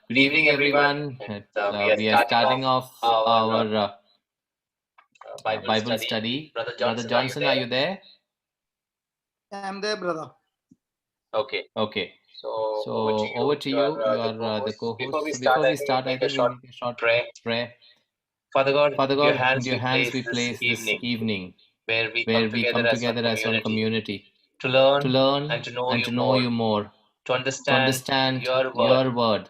Good evening, everyone. We are starting off our Bible study. Brother Johnson, are you there? I'm there, brother. Okay. So over to you. You are the co-host. So before we start, I think we'll make a short prayer. Father God, into your hands we place this evening, where we come together as one community to learn and to know you more, to understand your word.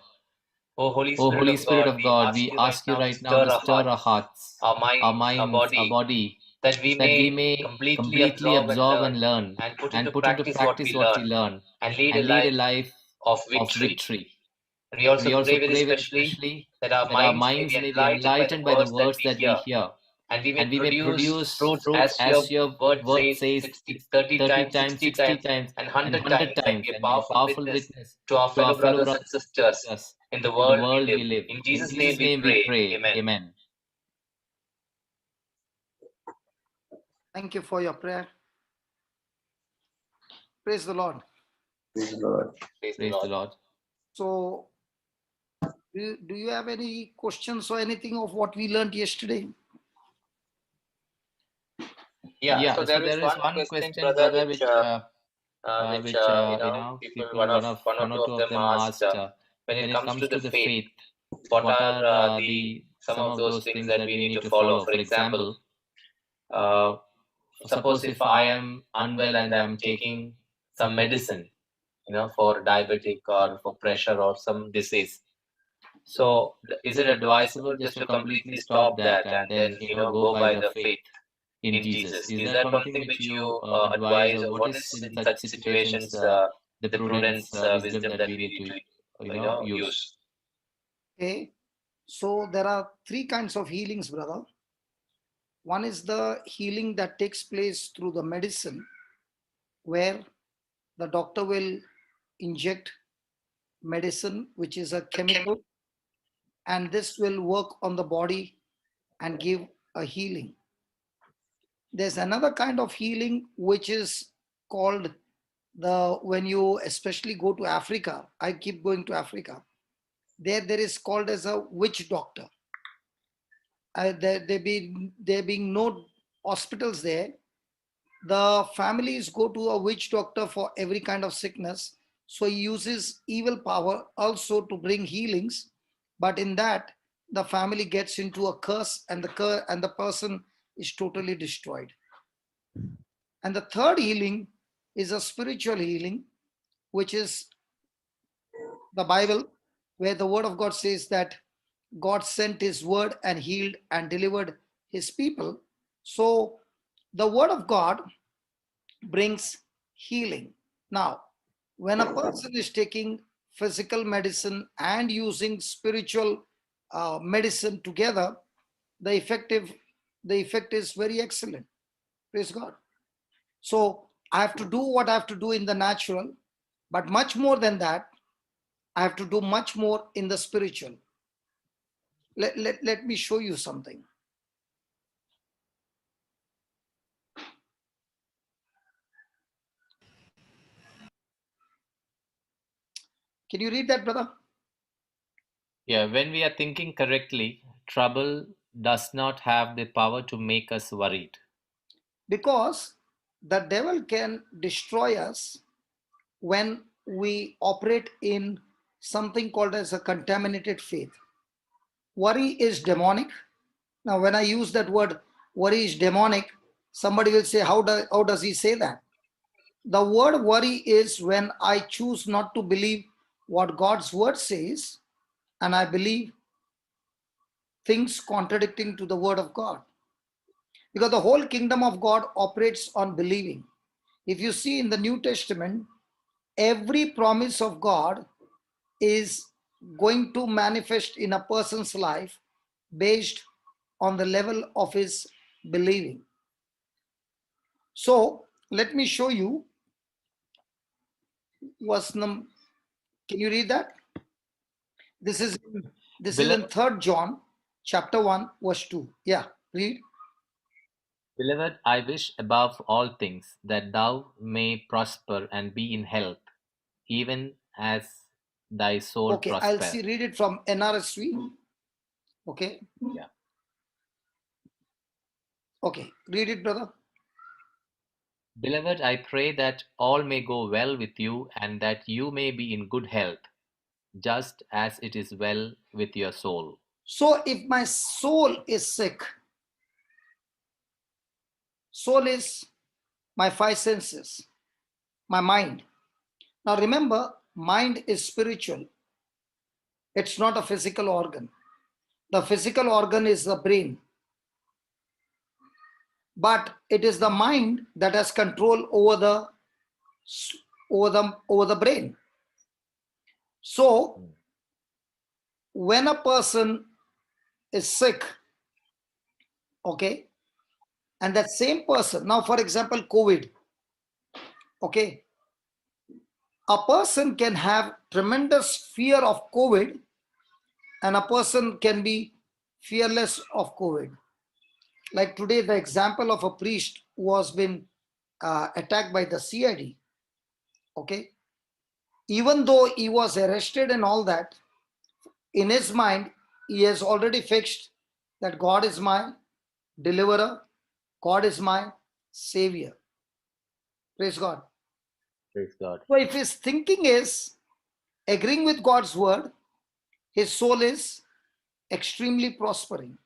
O Holy Spirit of God, we ask you right now to stir our hearts, our minds, our body, that we may completely absorb and learn and put into practice what we learn and lead a life of victory. And we also pray very specially that our minds may be enlightened by the words that we hear and we may produce fruits as your word says 30 times, 60 times, and 100 times, and be a powerful witness to our fellow brothers and sisters in the world we live. In Jesus' name we pray. Amen. Thank you for your prayer. Praise the Lord. Praise the Lord. Praise the Lord. So, do you have any questions or anything of what we learned yesterday? Yeah, so there is one question, brother, which people, one or two of them asked, when it comes to the faith, what are the some of those things that we need to follow? For example, uh, suppose if I am unwell and I'm taking some medicine, for diabetic or for pressure or some disease. So is it advisable just to completely stop that and then, go by the faith in Jesus? Is that something which you advise, or what is in such situations the prudence, wisdom that we need to, use? Okay. So there are three kinds of healings, brother. One is the healing that takes place through the medicine, where the doctor will inject medicine, which is a chemical, and this will work on the body and give a healing. There's another kind of healing which is called when you especially go to Africa. I keep going to Africa. There is called as a witch doctor. There being no hospitals there, the families go to a witch doctor for every kind of sickness. So he uses evil power also to bring healings, but in that the family gets into a curse, and the person is totally destroyed. And the third healing is a spiritual healing, which is the Bible, where the word of God says that God sent his word and healed and delivered his people. So the word of God brings healing. Now, when a person is taking physical medicine and using spiritual medicine together, the effect is very excellent. Praise God. So I have to do what I have to do in the natural, but much more than that, I have to do much more in the spiritual. Let me show you something. Can you read that, brother? Yeah, when we are thinking correctly, trouble does not have the power to make us worried. Because the devil can destroy us when we operate in something called as a contaminated faith. Worry is demonic. Now, when I use that word, worry is demonic, somebody will say, how does he say that? The word worry is when I choose not to believe what God's word says, and I believe things contradicting to the word of God. Because the whole kingdom of God operates on believing. If you see in the New Testament, every promise of God is going to manifest in a person's life based on the level of his believing. So let me show you can you read that? This is in 3rd John chapter 1 verse 2. Yeah, read. Beloved, I wish above all things that thou may prosper and be in health, even as thy soul Okay, prosper. I'll see, read it from NRSV. Okay. Yeah. Okay, read it, brother. Beloved, I pray that all may go well with you and that you may be in good health, just as it is well with your soul. So if my soul is sick, soul is my five senses, my mind. Now remember, mind is spiritual. It's not a physical organ. The physical organ is the brain. But it is the mind that has control over the brain. So when a person is sick, okay, and that same person, now for example, COVID, okay, a person can have tremendous fear of COVID and a person can be fearless of COVID. Like today, the example of a priest who has been attacked by the CID, okay, even though he was arrested and all that, in his mind, he has already fixed that God is my deliverer, God is my savior. Praise God. Praise God. So if his thinking is agreeing with God's word, his soul is extremely prospering.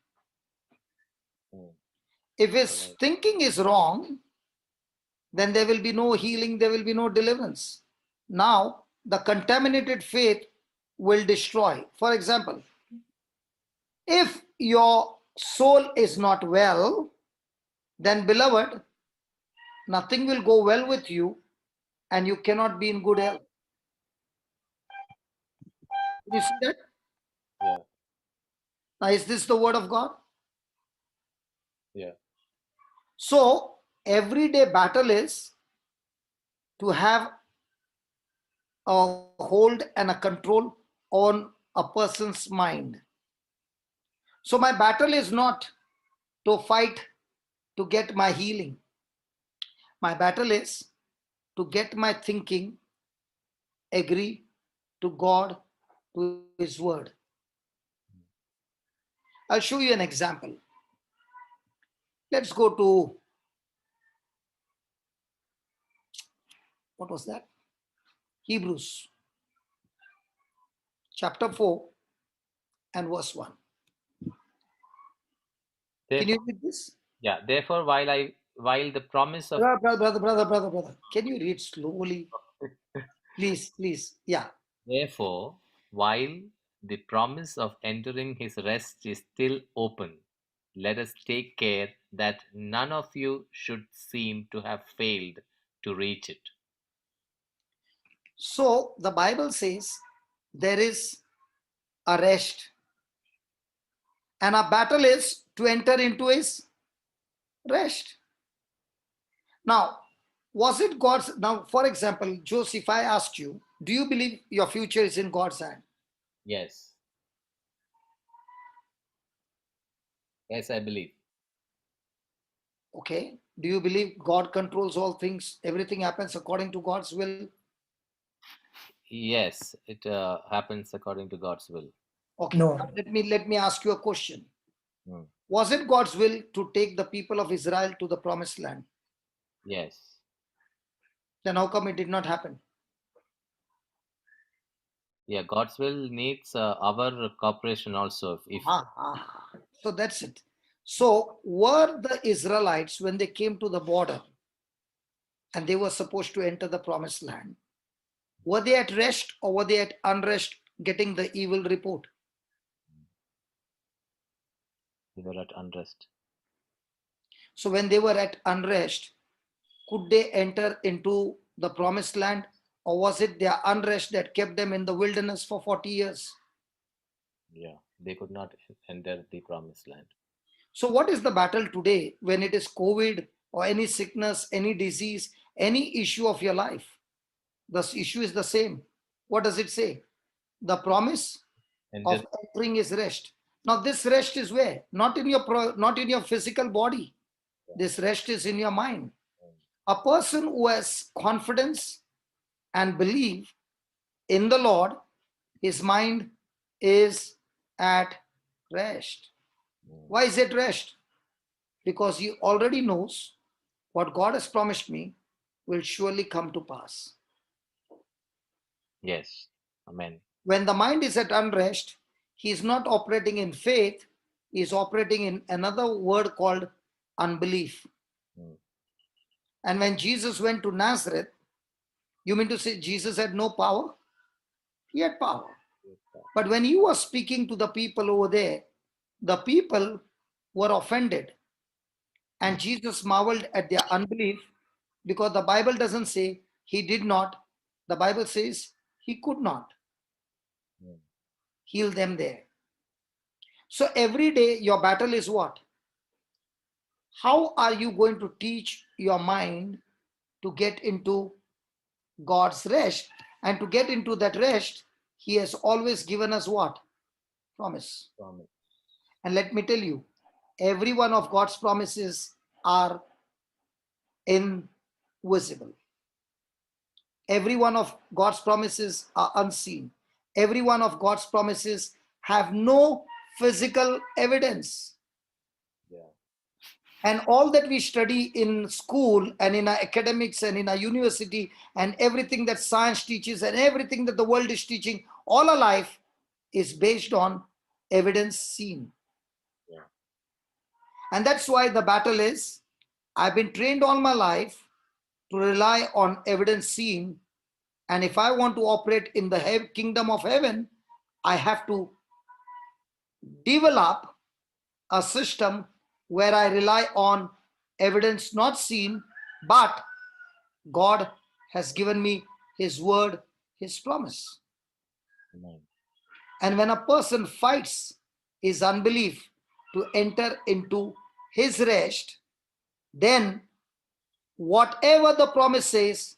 If his thinking is wrong, then there will be no healing, there will be no deliverance. Now, the contaminated faith will destroy. For example, if your soul is not well, then beloved, nothing will go well with you and you cannot be in good health. You see that? Yeah. Now, is this the word of God? Yeah. So, everyday battle is to have a hold and a control on a person's mind. So, my battle is not to fight to get my healing. My battle is to get my thinking agree to God, to His word. I'll show you an example. Let's go to, what was that? Hebrews chapter 4 and verse 1. Can you read this? Yeah. Therefore, while the promise of Brother, can you read slowly? Please. Yeah. Therefore, while the promise of entering his rest is still open, let us take care that none of you should seem to have failed to reach it. So the Bible says there is a rest, and our battle is to enter into His rest. Now, was it God's? Now, for example, Joseph, I asked you, do you believe your future is in God's hand? Yes. Yes, I believe. Okay. Do you believe God controls all things? Everything happens according to God's will? Yes, it happens according to God's will. Okay. No. Let me ask you a question. Hmm. Was it God's will to take the people of Israel to the promised land? Yes. Then how come it did not happen? Yeah, God's will needs our cooperation also. So that's it. So were the Israelites, when they came to the border and they were supposed to enter the promised land, were they at rest or were they at unrest getting the evil report? They were at unrest. So when they were at unrest, could they enter into the promised land, or was it their unrest that kept them in the wilderness for 40 years? Yeah, they could not enter the promised land. So what is the battle today when it is COVID or any sickness, any disease, any issue of your life? The issue is the same. What does it say? The promise of entering is rest. Now this rest is where? Not in your physical body. This rest is in your mind. A person who has confidence and belief in the Lord his mind is at rest. Why is it rest? Because he already knows what God has promised me will surely come to pass. Yes. Amen. When the mind is at unrest, he is not operating in faith, he is operating in another word called unbelief. And when Jesus went to Nazareth, you mean to say Jesus had no power? He had power. But when he was speaking to the people over there, the people were offended. And Jesus marveled at their unbelief, because the Bible doesn't say he did not. The Bible says he could not heal them there. So every day your battle is what? How are you going to teach your mind to get into God's rest? And to get into that rest, he has always given us what? Promise. And let me tell you, every one of God's promises are invisible. Every one of God's promises are unseen. Every one of God's promises have no physical evidence. And all that we study in school and in our academics and in our university and everything that science teaches and everything that the world is teaching, all our life is based on evidence seen. And that's why the battle is, I've been trained all my life to rely on evidence seen. And if I want to operate in the kingdom of heaven, I have to develop a system where I rely on evidence not seen, but God has given me his word, his promise. Amen. And when a person fights his unbelief to enter into his rest, then whatever the promise says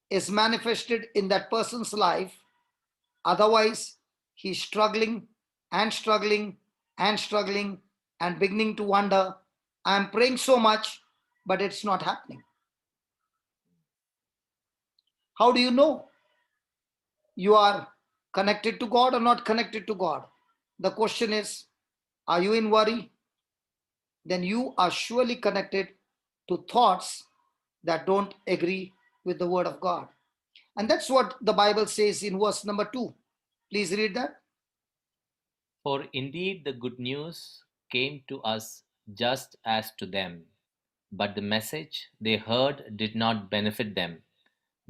is manifested in that person's life. Otherwise, he's struggling and struggling and struggling and beginning to wonder, I'm praying so much, but it's not happening. How do you know you are connected to God or not connected to God? The question is, are you in worry? Then you are surely connected to thoughts that don't agree with the word of God. And that's what the Bible says in verse number 2. Please read that. For indeed the good news came to us just as to them, but the message they heard did not benefit them,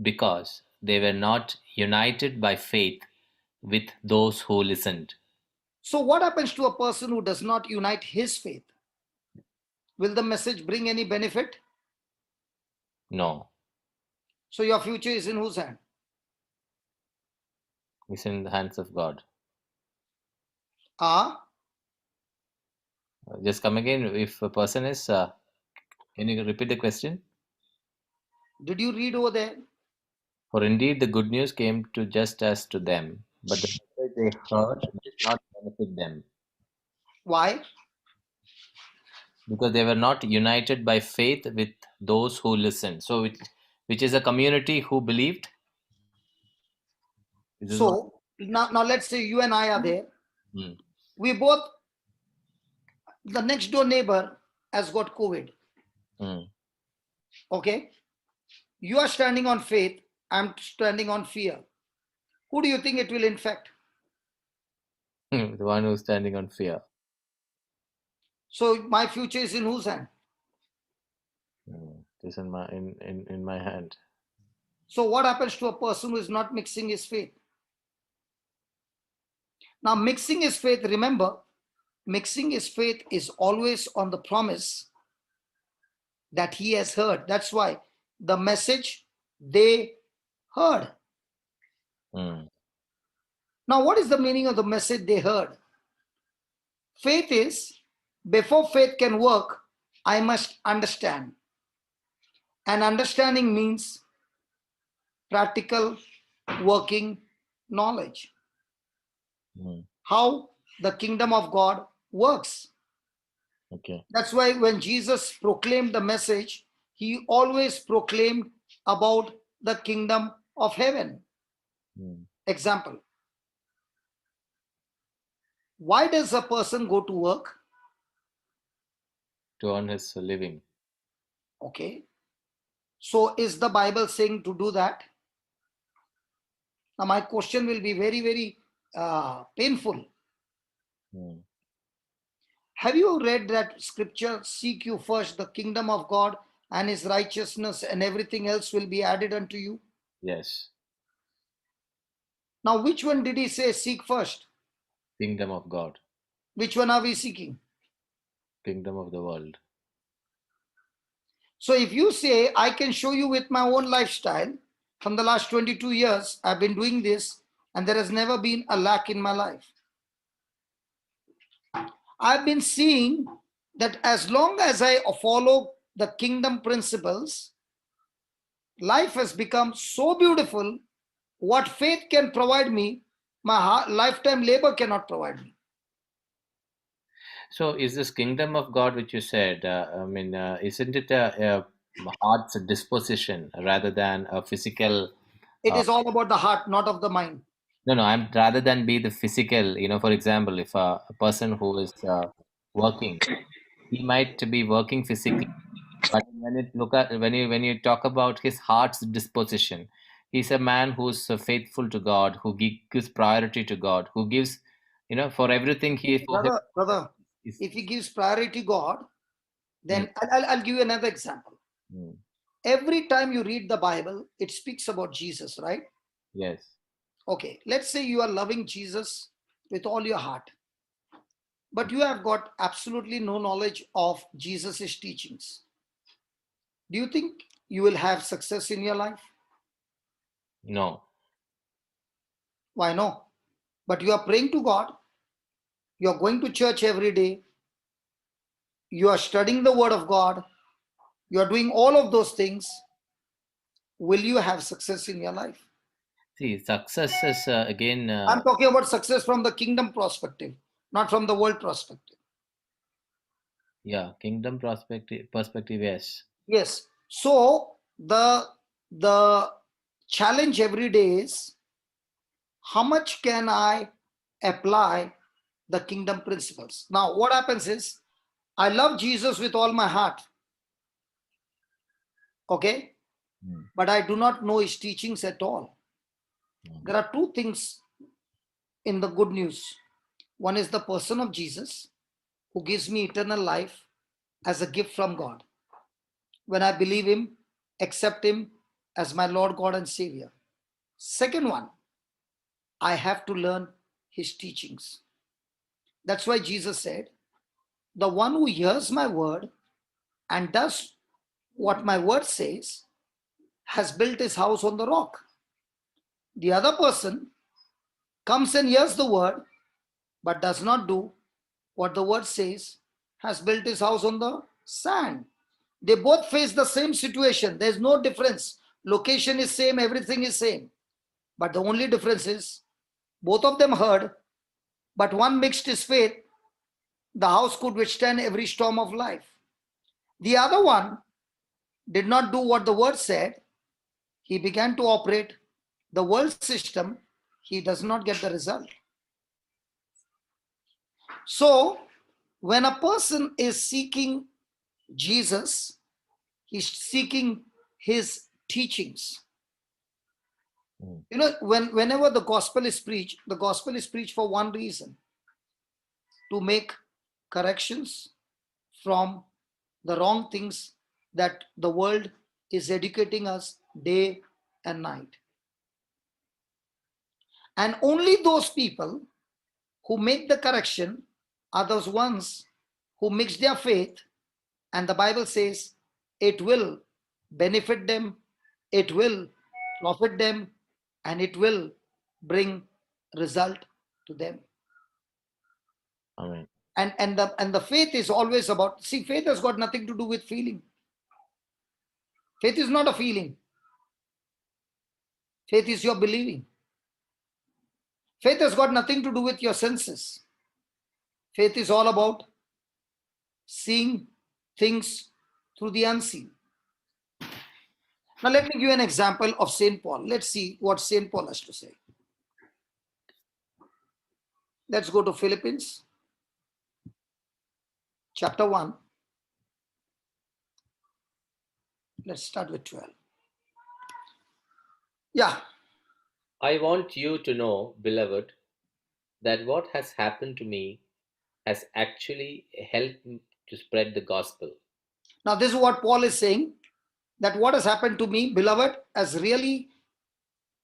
because they were not united by faith with those who listened. So, what happens to a person who does not unite his faith? Will the message bring any benefit? No. So, your future is in whose hand? It's in the hands of God. Just come again. If a person is, can you repeat the question? Did you read over there? For indeed the good news came to just as to them, but the message they heard did not benefit them. Why? Because they were not united by faith with those who listened. So, which is a community who believed. So now let's say you and I are there. Hmm. We both, the next door neighbor has got COVID. Okay. You are standing on faith. I'm standing on fear. Who do you think it will infect? The one who's standing on fear. So my future is in whose hand? It is in my hand. So what happens to a person who is not mixing his faith? Now, mixing his faith, remember, mixing his faith is always on the promise that he has heard. That's why the message they heard. Now, what is the meaning of the message they heard? Faith is, before faith can work, I must understand. And understanding means practical working knowledge. How the kingdom of God works. Okay. That's why when Jesus proclaimed the message, he always proclaimed about the kingdom of heaven. Example, Why does a person go to work? To earn his living. Okay. So is the Bible saying to do that? Now my question will be very, very painful. Have you read that scripture, seek you first the kingdom of God and his righteousness, and everything else will be added unto you? Yes. Now, which one did he say seek first? Kingdom of God. Which one are we seeking? Kingdom of the world. So if you say, I can show you with my own lifestyle, from the last 22 years, I've been doing this, and there has never been a lack in my life. I've been seeing that as long as I follow the kingdom principles, life has become so beautiful. What faith can provide me, my lifetime labor cannot provide me. So, is this kingdom of God, which you said, isn't it a heart's disposition rather than a physical? It is all about the heart, not of the mind. No, I'm rather than be the physical. For example, if a person who is working, he might be working physically, but when you talk about his heart's disposition, he's a man who's faithful to God, who gives priority to God, who gives, for everything he for him. Brother, if he gives priority God, then I'll give you another example. Every time you read the Bible, it speaks about Jesus, right? Yes. Okay, let's say you are loving Jesus with all your heart, but you have got absolutely no knowledge of Jesus' teachings. Do you think you will have success in your life? No. Why no? But you are praying to God, you are going to church every day, you are studying the word of God, you are doing all of those things. Will you have success in your life? See, success is again. I'm talking about success from the kingdom perspective, not from the world perspective. Yeah, kingdom perspective, yes. Yes. So the challenge every day is, how much can I apply the kingdom principles? Now, what happens is, I love Jesus with all my heart. Okay? But I do not know his teachings at all. There are two things in the good news. One is the person of Jesus, who gives me eternal life as a gift from God when I believe him, accept him as my Lord, God, and Savior. Second one, I have to learn his teachings. That's why Jesus said, the one who hears my word and does what my word says has built his house on the rock. The other person comes and hears the word but does not do what the word says, has built his house on the sand. They both face the same situation. There's no difference. Location is same, everything is same. But the only difference is, both of them heard, but one mixed his faith. The house could withstand every storm of life. The other one did not do what the word said. He began to operate the world system. He does not get the result. So, when a person is seeking Jesus, he's seeking his teachings. Whenever the gospel is preached for one reason: to make corrections from the wrong things that the world is educating us day and night. And only those people who make the correction are those ones who mix their faith, and the Bible says it will benefit them, it will profit them, and it will bring result to them. Amen. And the faith is always about, see, faith has got nothing to do with feeling. Faith is not a feeling. Faith is your believing. Faith has got nothing to do with your senses. Faith is all about seeing things through the unseen. Now, let me give you an example of St. Paul. Let's see what St. Paul has to say. Let's go to Philippians chapter 1. Let's start with 12. Yeah. I want you to know, beloved, that what has happened to me has actually helped me to spread the gospel. Now, this is what Paul is saying, that what has happened to me, beloved, has really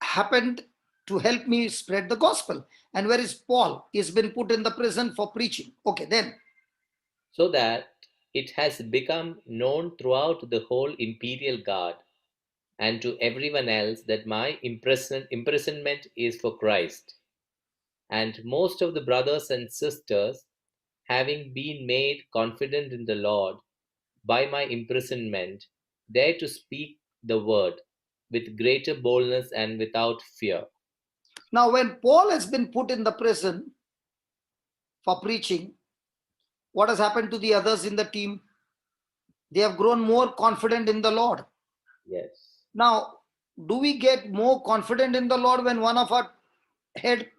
happened to help me spread the gospel. And where is Paul? He's been put in the prison for preaching. Okay, then. So that it has become known throughout the whole imperial guard and to everyone else that my imprisonment is for Christ. And most of the brothers and sisters, having been made confident in the Lord by my imprisonment, dare to speak the word with greater boldness and without fear. Now, when Paul has been put in the prison for preaching, what has happened to the others in the team? They have grown more confident in the Lord. Yes. Now, do we get more confident in the Lord when one of our head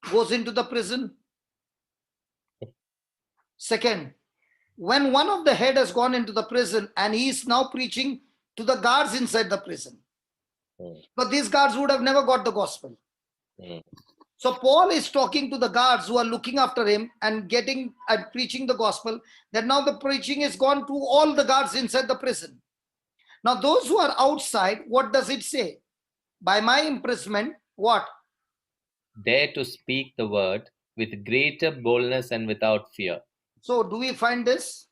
goes into the prison? Second, when one of the head has gone into the prison and he is now preaching to the guards inside the prison. But these guards would have never got the gospel. So Paul is talking to the guards who are looking after him and preaching the gospel, that now the preaching is gone to all the guards inside the prison. Now those who are outside, what does it say? By my imprisonment, what? Dare to speak the word with greater boldness and without fear. So do we find this?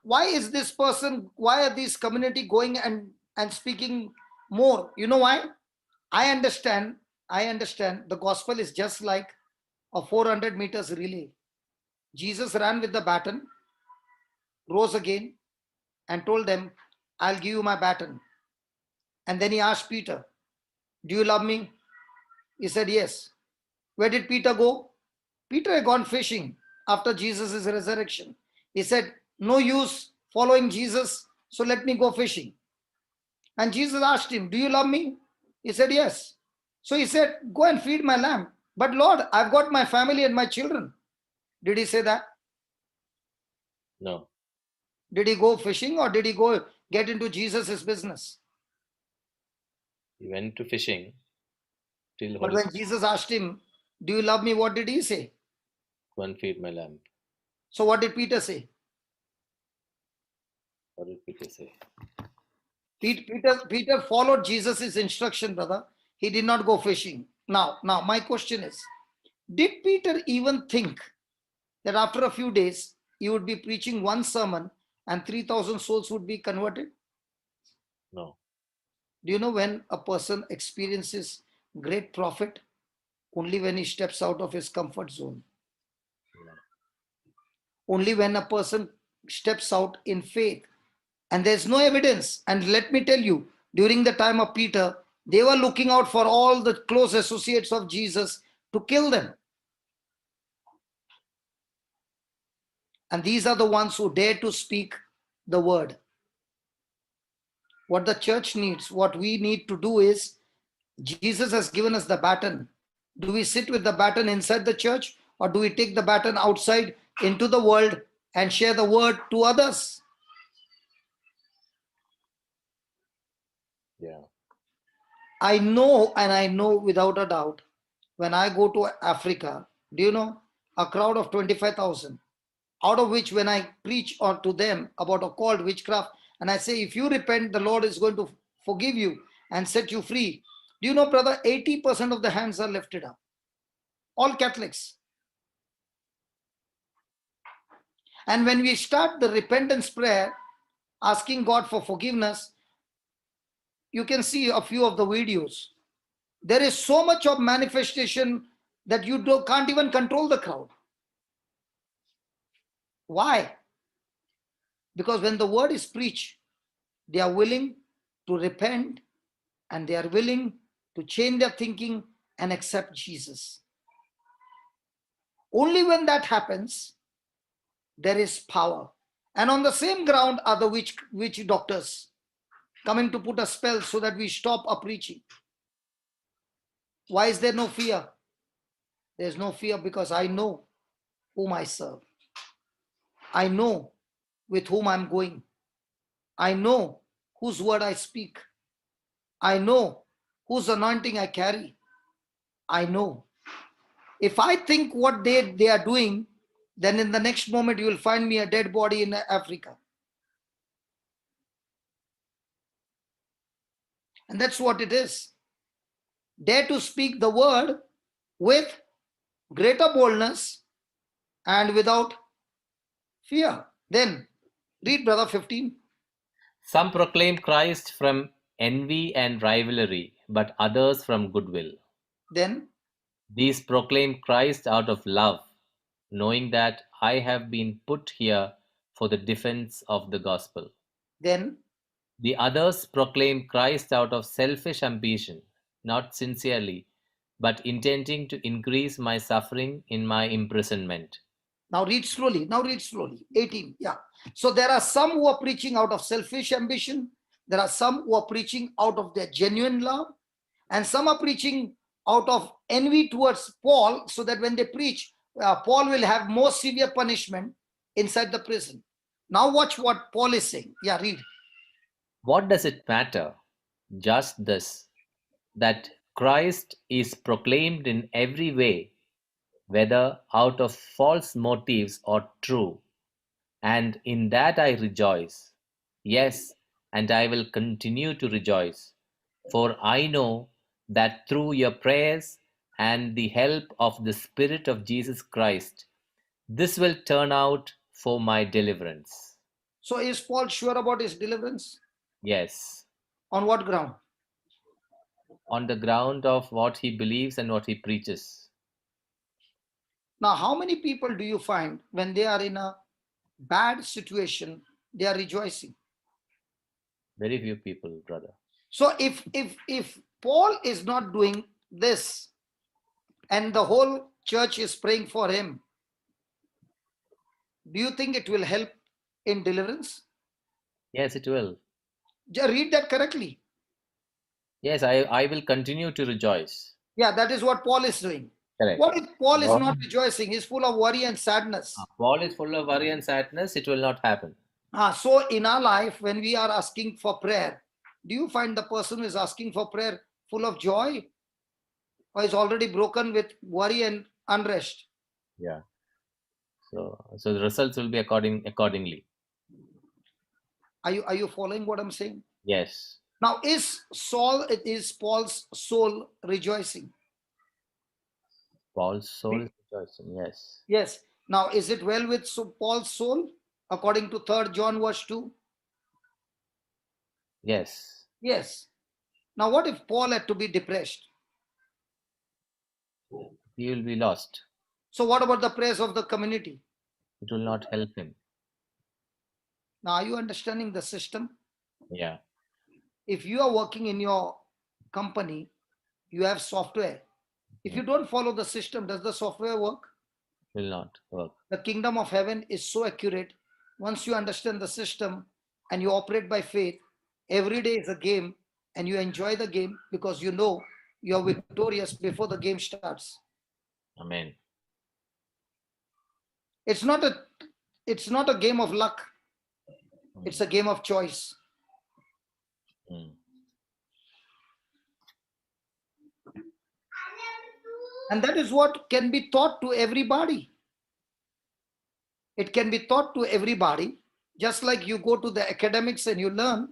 Why is this person, why are this community going and speaking more? You know why? I understand the gospel is just like a 400 meters relay. Jesus ran with the baton, rose again, and told them, I'll give you my baton. And then he asked Peter, do you love me? He said, yes. Where did Peter go? Peter had gone fishing after Jesus' resurrection. He said, no use following Jesus, so let me go fishing. And Jesus asked him, do you love me? He said, yes. So he said, go and feed my lamb. But Lord, I've got my family and my children. Did he say that? No. Did he go fishing or did he go get into Jesus' business? He went to fishing. But when Jesus asked him, do you love me? What did he say? Go and feed my lamb. So what did Peter say? What did Peter say? Peter followed Jesus' instruction, brother. He did not go fishing. Now, my question is, did Peter even think that after a few days, he would be preaching one sermon and 3,000 souls would be converted? No. Do you know when a person experiences great profit? Only when he steps out of his comfort zone. Only when a person steps out in faith. And there's no evidence. And let me tell you, during the time of Peter, they were looking out for all the close associates of Jesus to kill them. And these are the ones who dare to speak the word. What the church needs, what we need to do is, Jesus has given us the baton. Do we sit with the baton inside the church, or do we take the baton outside into the world and share the word to others? Yeah. I know without a doubt, when I go to Africa, do you know, a crowd of 25,000, out of which when I preach to them about occult witchcraft, and I say, if you repent, the Lord is going to forgive you and set you free. Do you know, brother, 80% of the hands are lifted up. All Catholics. And when we start the repentance prayer, asking God for forgiveness, you can see a few of the videos. There is so much of manifestation that you can't even control the crowd. Why? Because when the word is preached, they are willing to repent and they are willing to change their thinking and accept Jesus. Only when that happens, there is power. And on the same ground are the witch doctors coming to put a spell so that we stop our preaching. Why is there no fear? There's no fear because I know whom I serve. I know with whom I'm going. I know whose word I speak. I know whose anointing I carry. I know. If I think what they are doing, then in the next moment you will find me a dead body in Africa. And that's what it is. Dare to speak the word with greater boldness and without fear. Then read, brother, 15. Some proclaim Christ from envy and rivalry, but others from goodwill. Then These proclaim Christ out of love, knowing that I have been put here for the defense of the gospel. then The others proclaim Christ out of selfish ambition, not sincerely, but intending to increase my suffering in my imprisonment. now read slowly. Now read slowly. 18. Yeah. So there are some who are preaching out of selfish ambition. There are some who are preaching out of their genuine love. And some are preaching out of envy towards Paul, so that when they preach, Paul will have more severe punishment inside the prison. Now watch what Paul is saying. Yeah, read. What does it matter? Just this, that Christ is proclaimed in every way, whether out of false motives or true, and in that I rejoice. Yes, and I will continue to rejoice, for I know that through your prayers and the help of the Spirit of Jesus Christ, this will turn out for my deliverance. So is Paul sure about his deliverance? Yes, On what ground? on the ground of what he believes and what he preaches. Now, how many people do you find when they are in a bad situation, they are rejoicing? Very few people, brother. So if Paul is not doing this and the whole church is praying for him, do you think it will help in deliverance? Yes, it will. Read that correctly. Yes, I will continue to rejoice. Yeah, that is what Paul is doing. Correct. What if Paul is What? not rejoicing? He's full of worry and sadness. Paul is full of worry and sadness, it will not happen. So in our life, when we are asking for prayer, do you find the person who is asking for prayer full of joy, or is already broken with worry and unrest? Yeah. So the results will be accordingly. Are you following what I'm saying? Yes. Now, is Paul's soul rejoicing? Paul's soul is rejoicing. Yes. Yes. Now, is it well with Paul's soul according to 3 John verse 2? Yes. Yes. Now, what if Paul had to be depressed? He will be lost. So what about the prayers of the community? It will not help him. Now, are you understanding the system? Yeah. If you are working in your company, you have software. If you don't follow the system, does the software work? Will not work. The kingdom of heaven is so accurate. Once you understand the system and you operate by faith, every day is a game and you enjoy the game because you know you are victorious before the game starts. Amen. It's not a game of luck. It's a game of choice. And that is what can be taught to everybody. It can be taught to everybody, just like you go to the academics and you learn.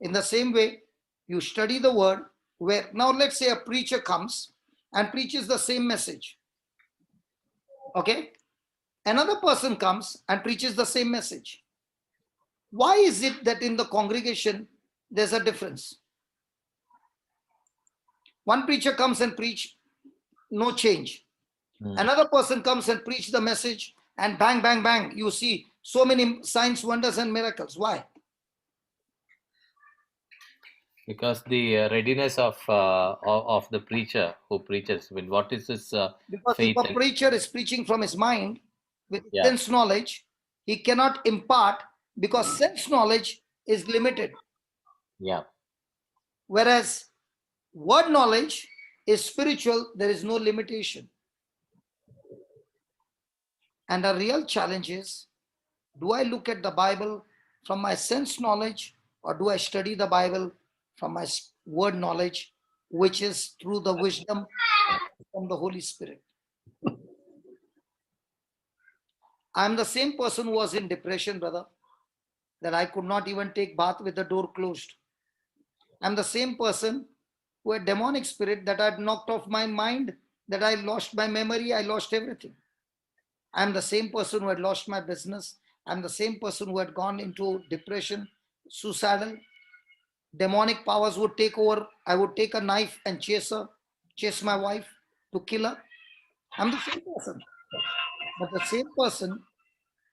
In the same way, you study the word. Where now, let's say a preacher comes and preaches the same message. Okay? Another person comes and preaches the same message. Why is it that in the congregation there's a difference? One preacher comes and preach, no change. Another person comes and preach the message, and bang, bang, bang, you see so many signs, wonders, and miracles. Why? Because the readiness of the preacher who preaches. When what is his because faith? If a preacher is preaching from his mind with sense knowledge, he cannot impart because sense knowledge is limited. Yeah. Whereas word knowledge is spiritual, there is no limitation. And the real challenge is, do I look at the Bible from my sense knowledge, or do I study the Bible from my word knowledge, which is through the wisdom from the Holy Spirit? I'm the same person who was in depression, brother, that I could not even take bath with the door closed. I'm the same person who had demonic spirit that I'd knocked off my mind, that I lost my memory, I lost everything. I'm the same person who had lost my business. I'm the same person who had gone into depression, suicidal. Demonic powers would take over. I would take a knife and chase my wife to kill her. I'm the same person. But the same person,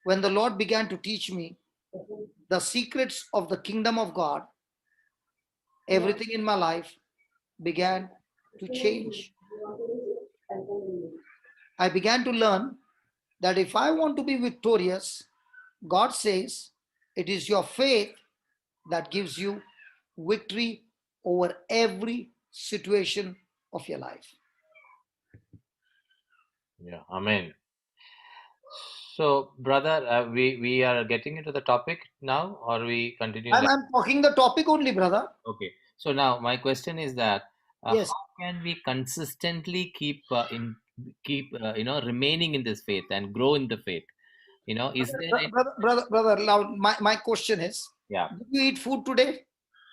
when the Lord began to teach me the secrets of the kingdom of God, everything in my life began to change. I began to learn that if I want to be victorious, God says it is your faith that gives you victory over every situation of your life. Yeah, amen. So, brother, we are getting into the topic now, or we continue? I'm talking the topic only, brother. Okay. So now my question is that Yes. how can we consistently keep remaining in this faith and grow in the faith? Is there any... brother, now my question is, Yeah, did you eat food today?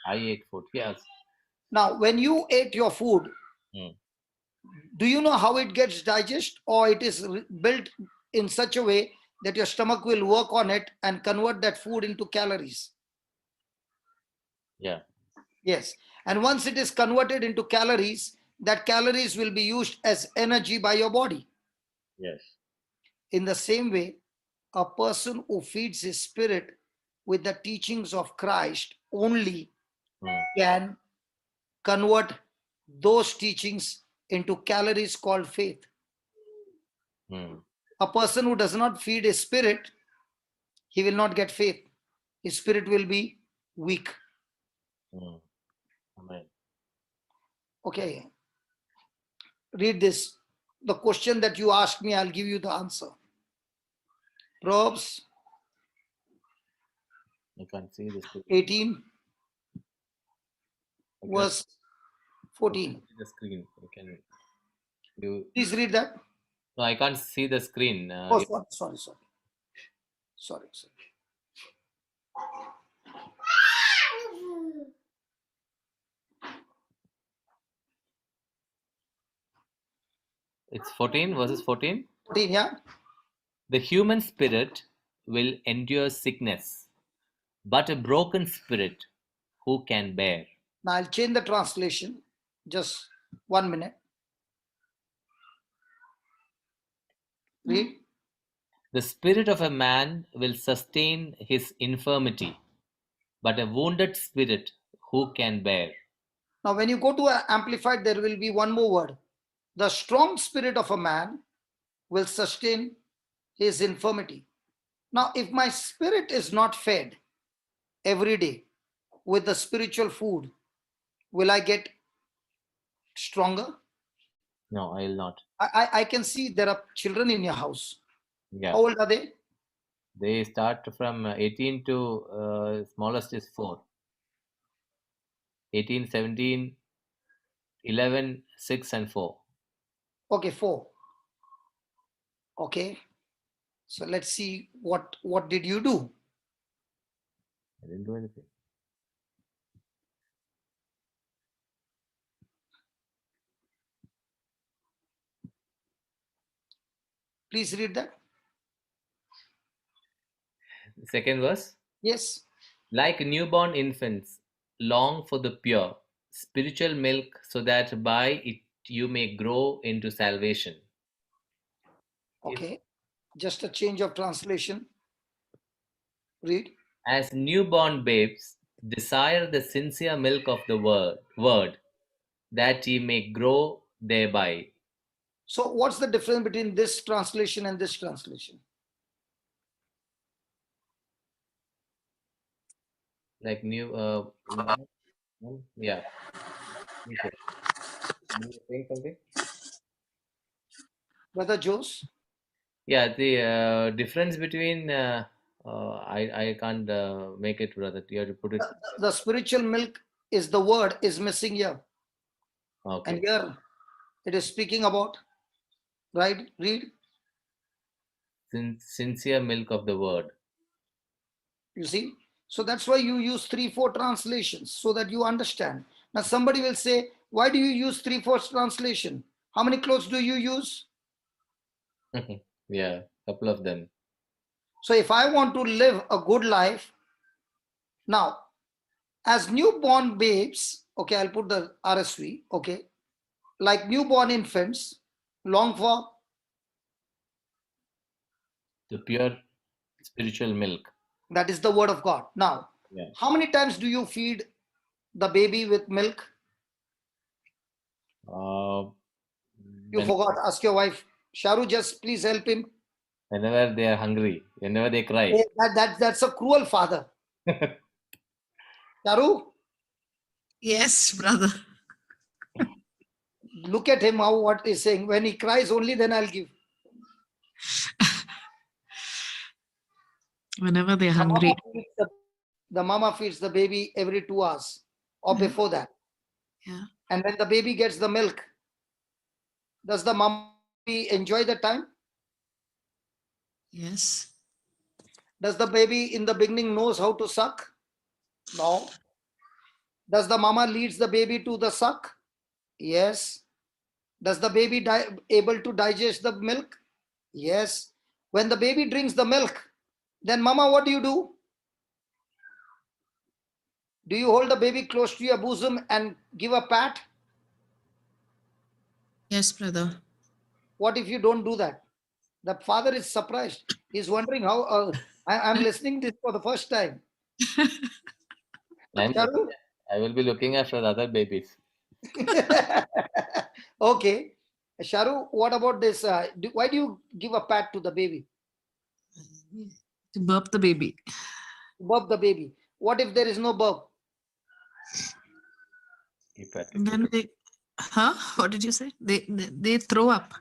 I ate food. Yes. Now, when you ate your food, do you know how it gets digested, or it is built in such a way that your stomach will work on it and convert that food into calories? Yeah. Yes. And once it is converted into calories, that calories will be used as energy by your body. Yes. In the same way, a person who feeds his spirit with the teachings of Christ only can convert those teachings into calories called faith. A person who does not feed his spirit, he will not get faith. His spirit will be weak. Amen. Okay. Read this. The question that you asked me, I'll give you the answer. Proverbs. You can see this. 18, verse 14. The screen. You Please read that. No, I can't see the screen. Oh, sorry. It's 14, verses 14. 14, yeah. The human spirit will endure sickness, but a broken spirit who can bear? Now I'll change the translation. Just 1 minute. Read. The spirit of a man will sustain his infirmity, but a wounded spirit who can bear? Now, when you go to Amplified, there will be one more word. The strong spirit of a man will sustain his infirmity. Now, if my spirit is not fed every day with the spiritual food, will I get stronger? No, I will not. I can see there are children in your house. Yeah. How old are they? They start from 18 to smallest is 4. 18, 17, 11, 6 and 4. Okay, 4. Okay. So let's see what did you do? I didn't do anything. Please read that. Second verse. Yes. Like newborn infants, long for the pure spiritual milk, so that by it you may grow into salvation. Okay. Just a change of translation. Read. As newborn babes, desire the sincere milk of the word, that ye may grow thereby. So what's the difference between this translation and this translation? Like new, yeah. Okay. You saying something? Brother Jose? Yeah, the difference between I can't make it, brother. You have to put it. The spiritual milk is the word is missing here. And Okay. here it is speaking about, right? Read. Sincere milk of the word. You see? So that's why you use 3-4 translations so that you understand. Now somebody will say, why do you use 3-4 translation? How many clothes do you use? Yeah, couple of them. So if I want to live a good life, now as newborn babes, okay, I'll put the RSV, okay, like newborn infants, long for The pure spiritual milk. that is the word of God. Now, Yeah. how many times do you feed the baby with milk? You When, forgot, ask your wife. Sharu, just please help him. whenever they are hungry, whenever they cry. That's a cruel father. Sharu, Yes, brother. look at him how what he's saying. When he cries, only then I'll give. Whenever they're The hungry. mama feeds the baby every 2 hours or before that. Yeah. And when the baby gets the milk, does the mama enjoy the time? Yes. Does the baby in the beginning knows how to suck? No. Does the mama leads the baby to the suck? Yes. Does the baby able to digest the milk? Yes. When the baby drinks the milk, then mama, what do you do? Do you hold the baby close to your bosom and give a pat? Yes, brother. What if you don't do that? The father is surprised. He's wondering how I'm listening this for the first time. I'm looking, Charu? I will be looking after the other babies. Okay. Sharu, what about this? Why do you give a pat to the baby? To burp the baby. Burp the baby. What if there is no burp? Then they, huh? What did you say? They throw up.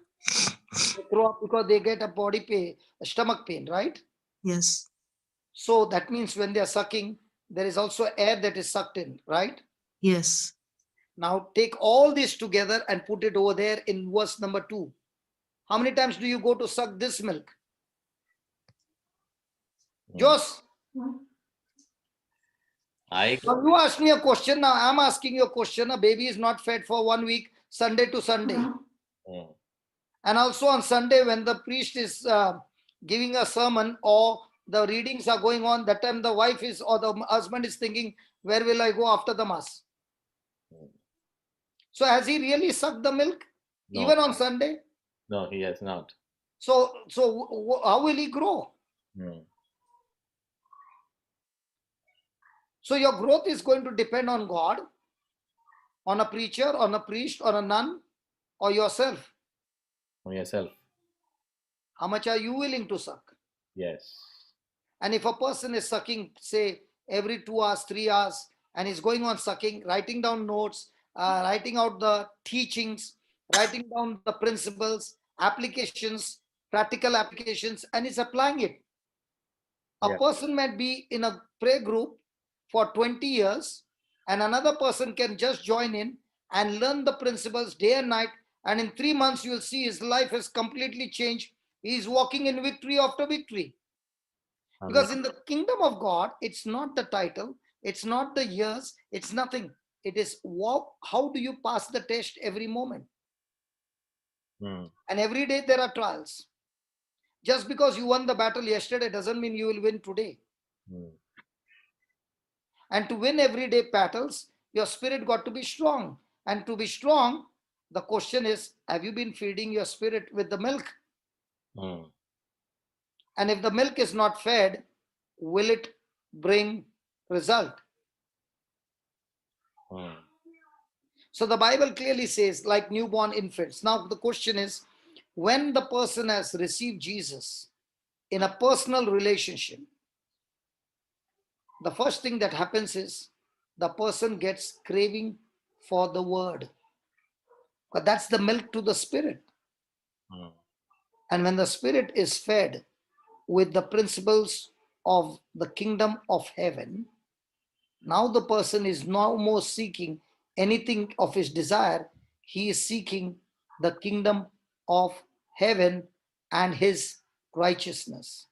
They throw up because they get a body pain, a stomach pain, right? Yes. So that means when they are sucking, there is also air that is sucked in, right? Yes. Now take all this together and put it over there in verse number 2. How many times do you go to suck this milk? Jos, now you ask me a question. Now I'm asking you a question. A baby is not fed for 1 week, Sunday to Sunday. And also on Sunday, when the priest is giving a sermon or the readings are going on, that time the wife is or the husband is thinking, where will I go after the mass? So has he really sucked the milk? No. Even on Sunday? No, he has not. So how will he grow? So your growth is going to depend on God, on a preacher, on a priest, on a nun, or yourself. On yourself. How much are you willing to suck? Yes. And if a person is sucking, say, every 2 hours, 3 hours, and is going on sucking, writing down notes, writing out the teachings, writing down the principles, applications, practical applications, and is applying it. A person might be in a prayer group for 20 years, and another person can just join in and learn the principles day and night. And in 3 months, you will see his life has completely changed. He is walking in victory after victory. Because in the kingdom of God, it's not the title, it's not the years, it's nothing. It is how do you pass the test every moment? And every day there are trials. Just because you won the battle yesterday doesn't mean you will win today. And to win everyday battles, your spirit got to be strong. And to be strong, the question is, have you been feeding your spirit with the milk? And if the milk is not fed, will it bring result? So the Bible clearly says, like newborn infants. Now the question is, when the person has received Jesus in a personal relationship, the first thing that happens is the person gets craving for the word. But that's the milk to the spirit. And when the spirit is fed with the principles of the kingdom of heaven, now the person is no more seeking anything of his desire. He is seeking the kingdom of heaven and his righteousness.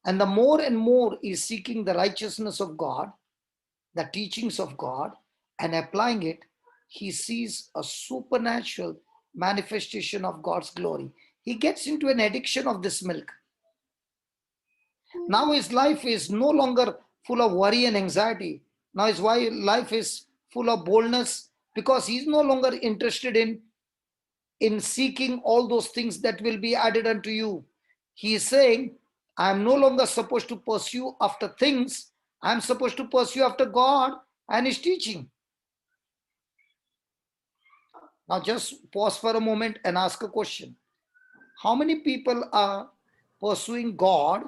And the more and more he is seeking the righteousness of God, the teachings of God, and applying it, he sees a supernatural manifestation of God's glory. He gets into an addiction of this milk. Now his life is no longer full of worry and anxiety. Now his life is full of boldness, because he's no longer interested in seeking all those things that will be added unto you. He is saying, I am no longer supposed to pursue after things. I am supposed to pursue after God and his teaching. Now just pause for a moment and ask a question. How many people are pursuing God,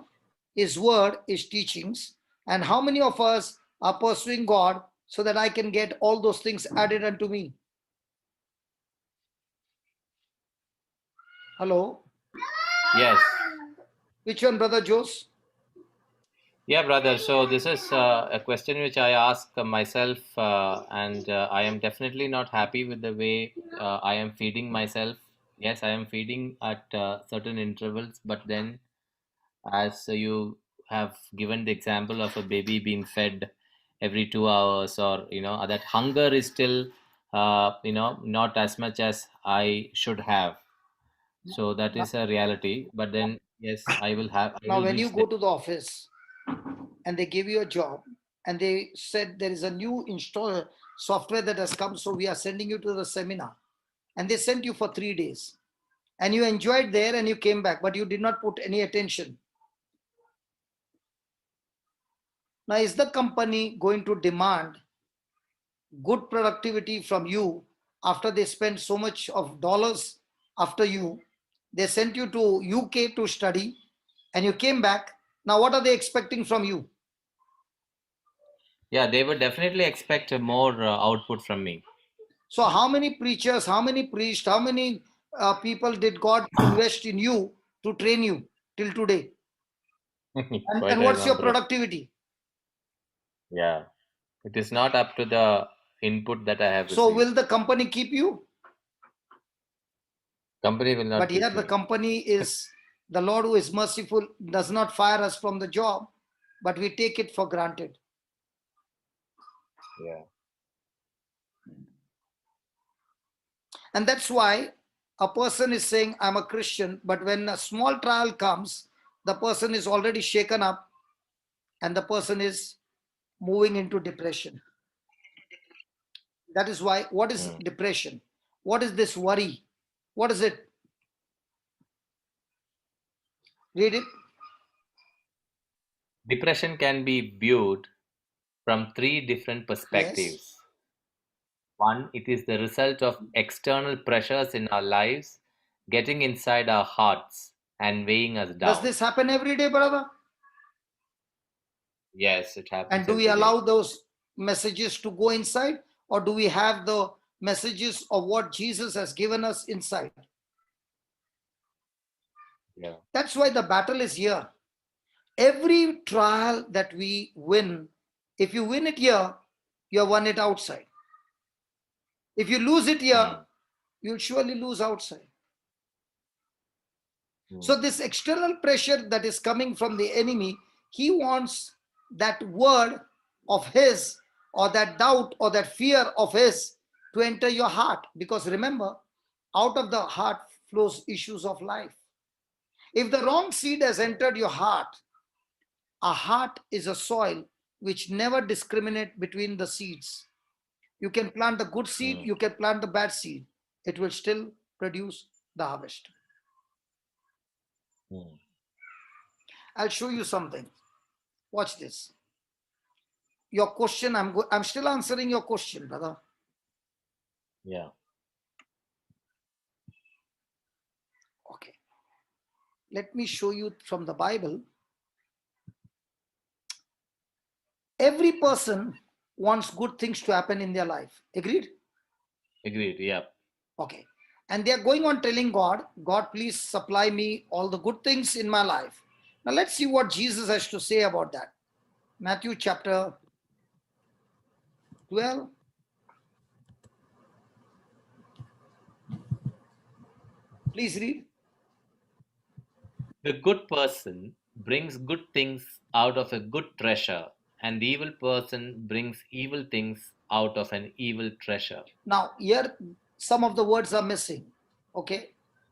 his word, his teachings, and how many of us are pursuing God so that I can get all those things added unto me? Hello? Yes. Which one, Brother Jose? Yeah, brother. So this is a question which I ask myself, and I am definitely not happy with the way I am feeding myself. Yes, I am feeding at certain intervals, but then, as you have given the example of a baby being fed every 2 hours, or that hunger is still, not as much as I should have. So that is a reality. But then, yes, I Now, will when you reach go there. to the office and they give you a job and they said there is a new install software that has come, so we are sending you to the seminar, and they sent you for 3 days, and you enjoyed there and you came back, but you did not put any attention. Now, is the company going to demand good productivity from you after they spend so much of dollars after you? They sent you to UK to study and you came back. Now, what are they expecting from you? Yeah, they would definitely expect more output from me. So, how many preachers, how many priests, how many people did God invest in you to train you till today? Quite And a what's your number of, productivity? yeah. It is not up to the input that I have So, received. will the company keep you? Company will not But here keep the me. company is the Lord who is merciful, does not fire us from the job, but we take it for granted. Yeah. And that's why a person is saying, I'm a Christian, but when a small trial comes, the person is already shaken up and the person is moving into depression. That is why, what is depression? What is this worry? What is it? Read it. Depression can be viewed from three different Yes. perspectives. One, it is the result of external pressures in our lives getting inside our hearts and weighing us Does down. this happen every day, brother? Yes, it happens And do we every allow day. those messages to go inside, or do we have the messages of what Jesus has given us inside? Yeah. That's why the battle is here. Every trial that we win, if you win it here, you have won it outside. If you lose it here, you'll surely lose outside. So this external pressure that is coming from the enemy, he wants that word of his, or that doubt or that fear of his, to enter your heart. Because remember, out of the heart flows issues of life. If the wrong seed has entered your heart, a heart is a soil which never discriminates between the seeds. You can plant the good seed, you can plant the bad seed. It will still produce the harvest. I'll show you something. Watch this. Your question, I'm still answering your question, brother. Yeah. Okay. Let me show you from the Bible. Every person wants good things to happen in their life. Agreed? Agreed. Yeah. Okay. And they are going on telling God, God, please supply me all the good things in my life. Now let's see what Jesus has to say about that. Matthew chapter 12. Please read. The good person brings good things out of a good treasure, and the evil person brings evil things out of an evil treasure. Now, here some of the words are missing. Okay.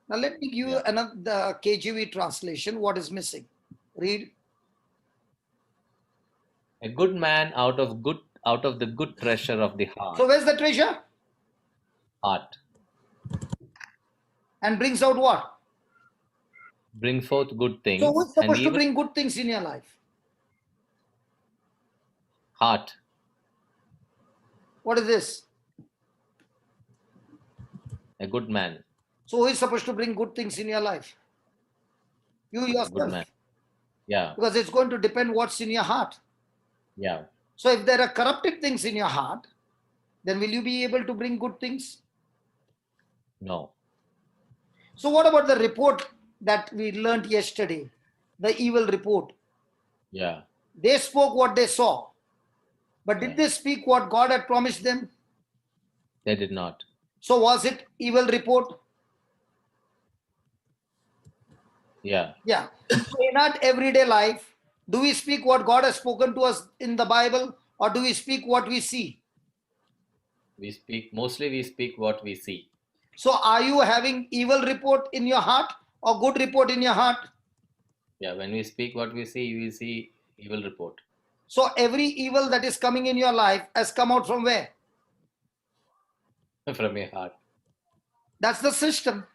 Now, let me give you Yeah. another the KJV translation. What is missing? Read. A good man out of the good treasure of the heart. So, where's the treasure? Heart And brings out what? brings forth good So, things, who's and supposed to evil bring good things in your life? heart. What is this? A good man. So, who is supposed to bring good things in your life? You A good yourself. man. Yeah. Because it's going to depend what's in your heart. Yeah. So, if there are corrupted things in your heart, then will you be able to bring good things? No. So, what about the report that we learned yesterday? The evil report. Yeah. They spoke what they saw. But did Yeah. they speak what God had promised them? They did not. So was it evil report? Yeah. Yeah. So in our everyday life, do we speak what God has spoken to us in the Bible, or do we speak what we see? We speak what we see. So are you having evil report in your heart or good report in your heart? Yeah. When we speak what we see evil report. So every evil that is coming in your life has come out from where? From your heart. That's the system.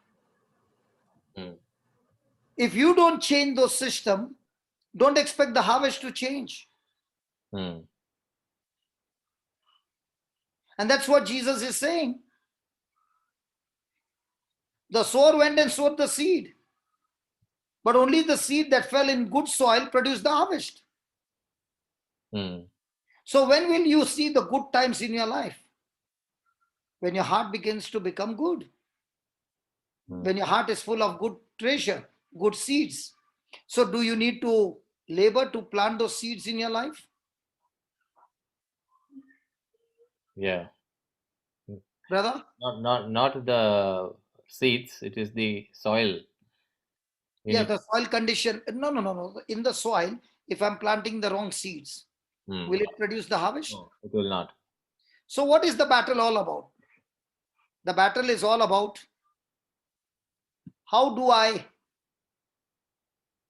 Hmm. If you don't change those system, don't expect the harvest to change. Hmm. And that's what Jesus is saying. The sower went and sowed the seed, but only the seed that fell in good soil produced the harvest. Hmm. So when will you see the good times in your life? When your heart begins to become good. Hmm. When your heart is full of good treasure, good seeds. So do you need to labor to plant those seeds in your life? Yeah. Brother? Not the seeds. It is the soil. We Yeah, need. the soil condition. No. In the soil, if I'm planting the wrong seeds, Hmm. will it produce the harvest? No, it will not. So what is the battle all about? The battle is all about how do I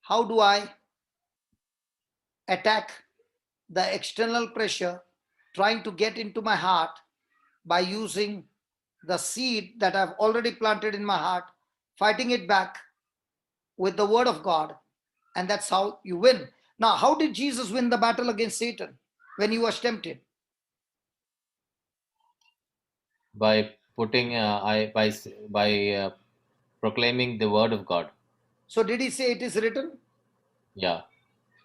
how do I attack the external pressure trying to get into my heart by using the seed that I've already planted in my heart, fighting it back with the word of God. And that's how you win. Now, how did Jesus win the battle against Satan when he was tempted? By putting by proclaiming the word of God. So, did he say it is written? Yeah.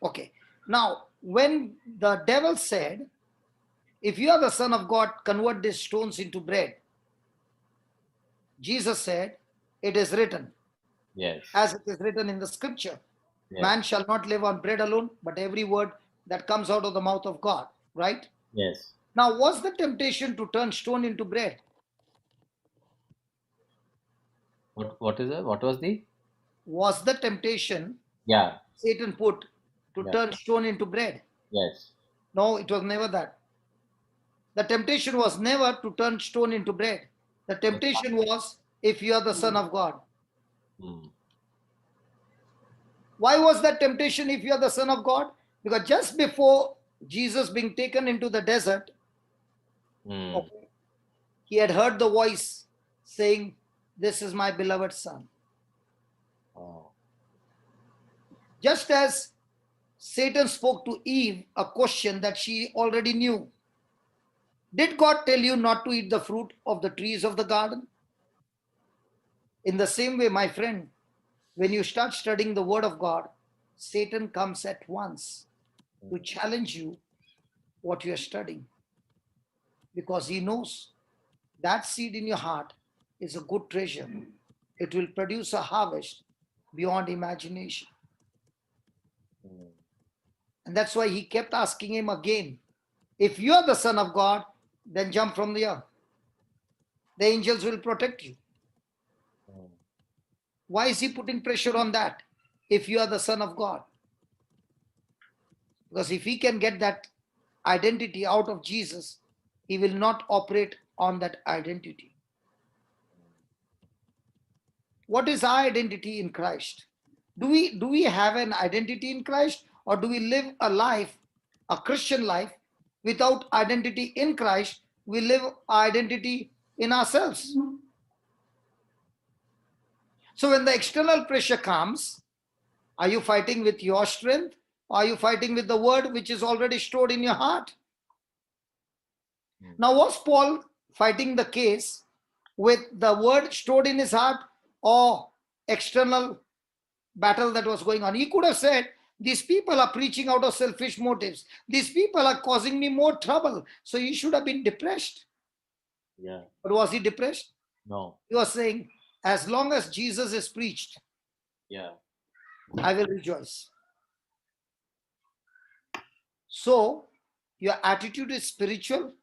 Okay. Now, when the devil said, if you are the Son of God, convert these stones into bread, Jesus said, it is written, Yes. as it is written in the scripture. Yes. Man shall not live on bread alone, but every word that comes out of the mouth of God, right? Yes. Now, was the temptation to turn stone into bread? What is it? What was the? Was the temptation Yeah. Satan put to Yeah. turn stone into bread? Yes. No, it was never that. The temptation was never to turn stone into bread. The temptation was, if you are the Son of God. Hmm. Why was that temptation if you are the Son of God? Because just before Jesus being taken into the desert, Hmm. okay, he had heard the voice saying, this is my beloved Son. Oh. Just as Satan spoke to Eve a question that she already knew. Did God tell you not to eat the fruit of the trees of the garden? In the same way, my friend, when you start studying the Word of God, Satan comes at once to challenge you what you are studying because he knows that seed in your heart is a good treasure. It will produce a harvest beyond imagination. And that's why he kept asking him again, if you are the Son of God, then jump from the earth. The angels will protect you. Why is he putting pressure on that? If you are the Son of God. Because if he can get that identity out of Jesus, he will not operate on that identity. What is our identity in Christ? Do we have an identity in Christ, or do we live a life, a Christian life, without identity in Christ? We live identity in ourselves. So when the external pressure comes, are you fighting with your strength, or are you fighting with the word which is already stored in your heart? Now, was Paul fighting the case with the word stored in his heart, or external battle that was going on? He could have said, these people are preaching out of selfish motives. These people are causing me more trouble. So he should have been depressed. Yeah. But was he depressed? No. He was saying, as long as Jesus is preached, yeah, I will rejoice. So your attitude is spiritual,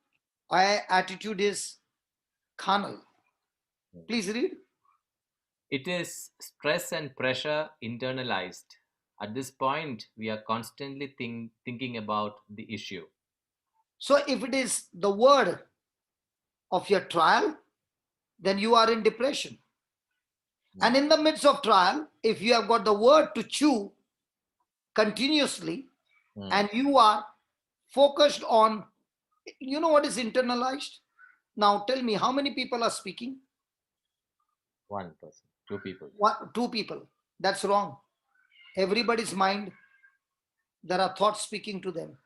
or attitude is carnal. Please read. It is stress and pressure internalized. At this point, we are constantly thinking about the issue. So if it is the word of your trial, then you are in depression. And in the midst of trial, if you have got the word to chew continuously, and you are focused on, you know what is internalized? Now tell me, how many people are speaking? One person, two people. Two people. That's wrong. Everybody's mind, there are thoughts speaking to them.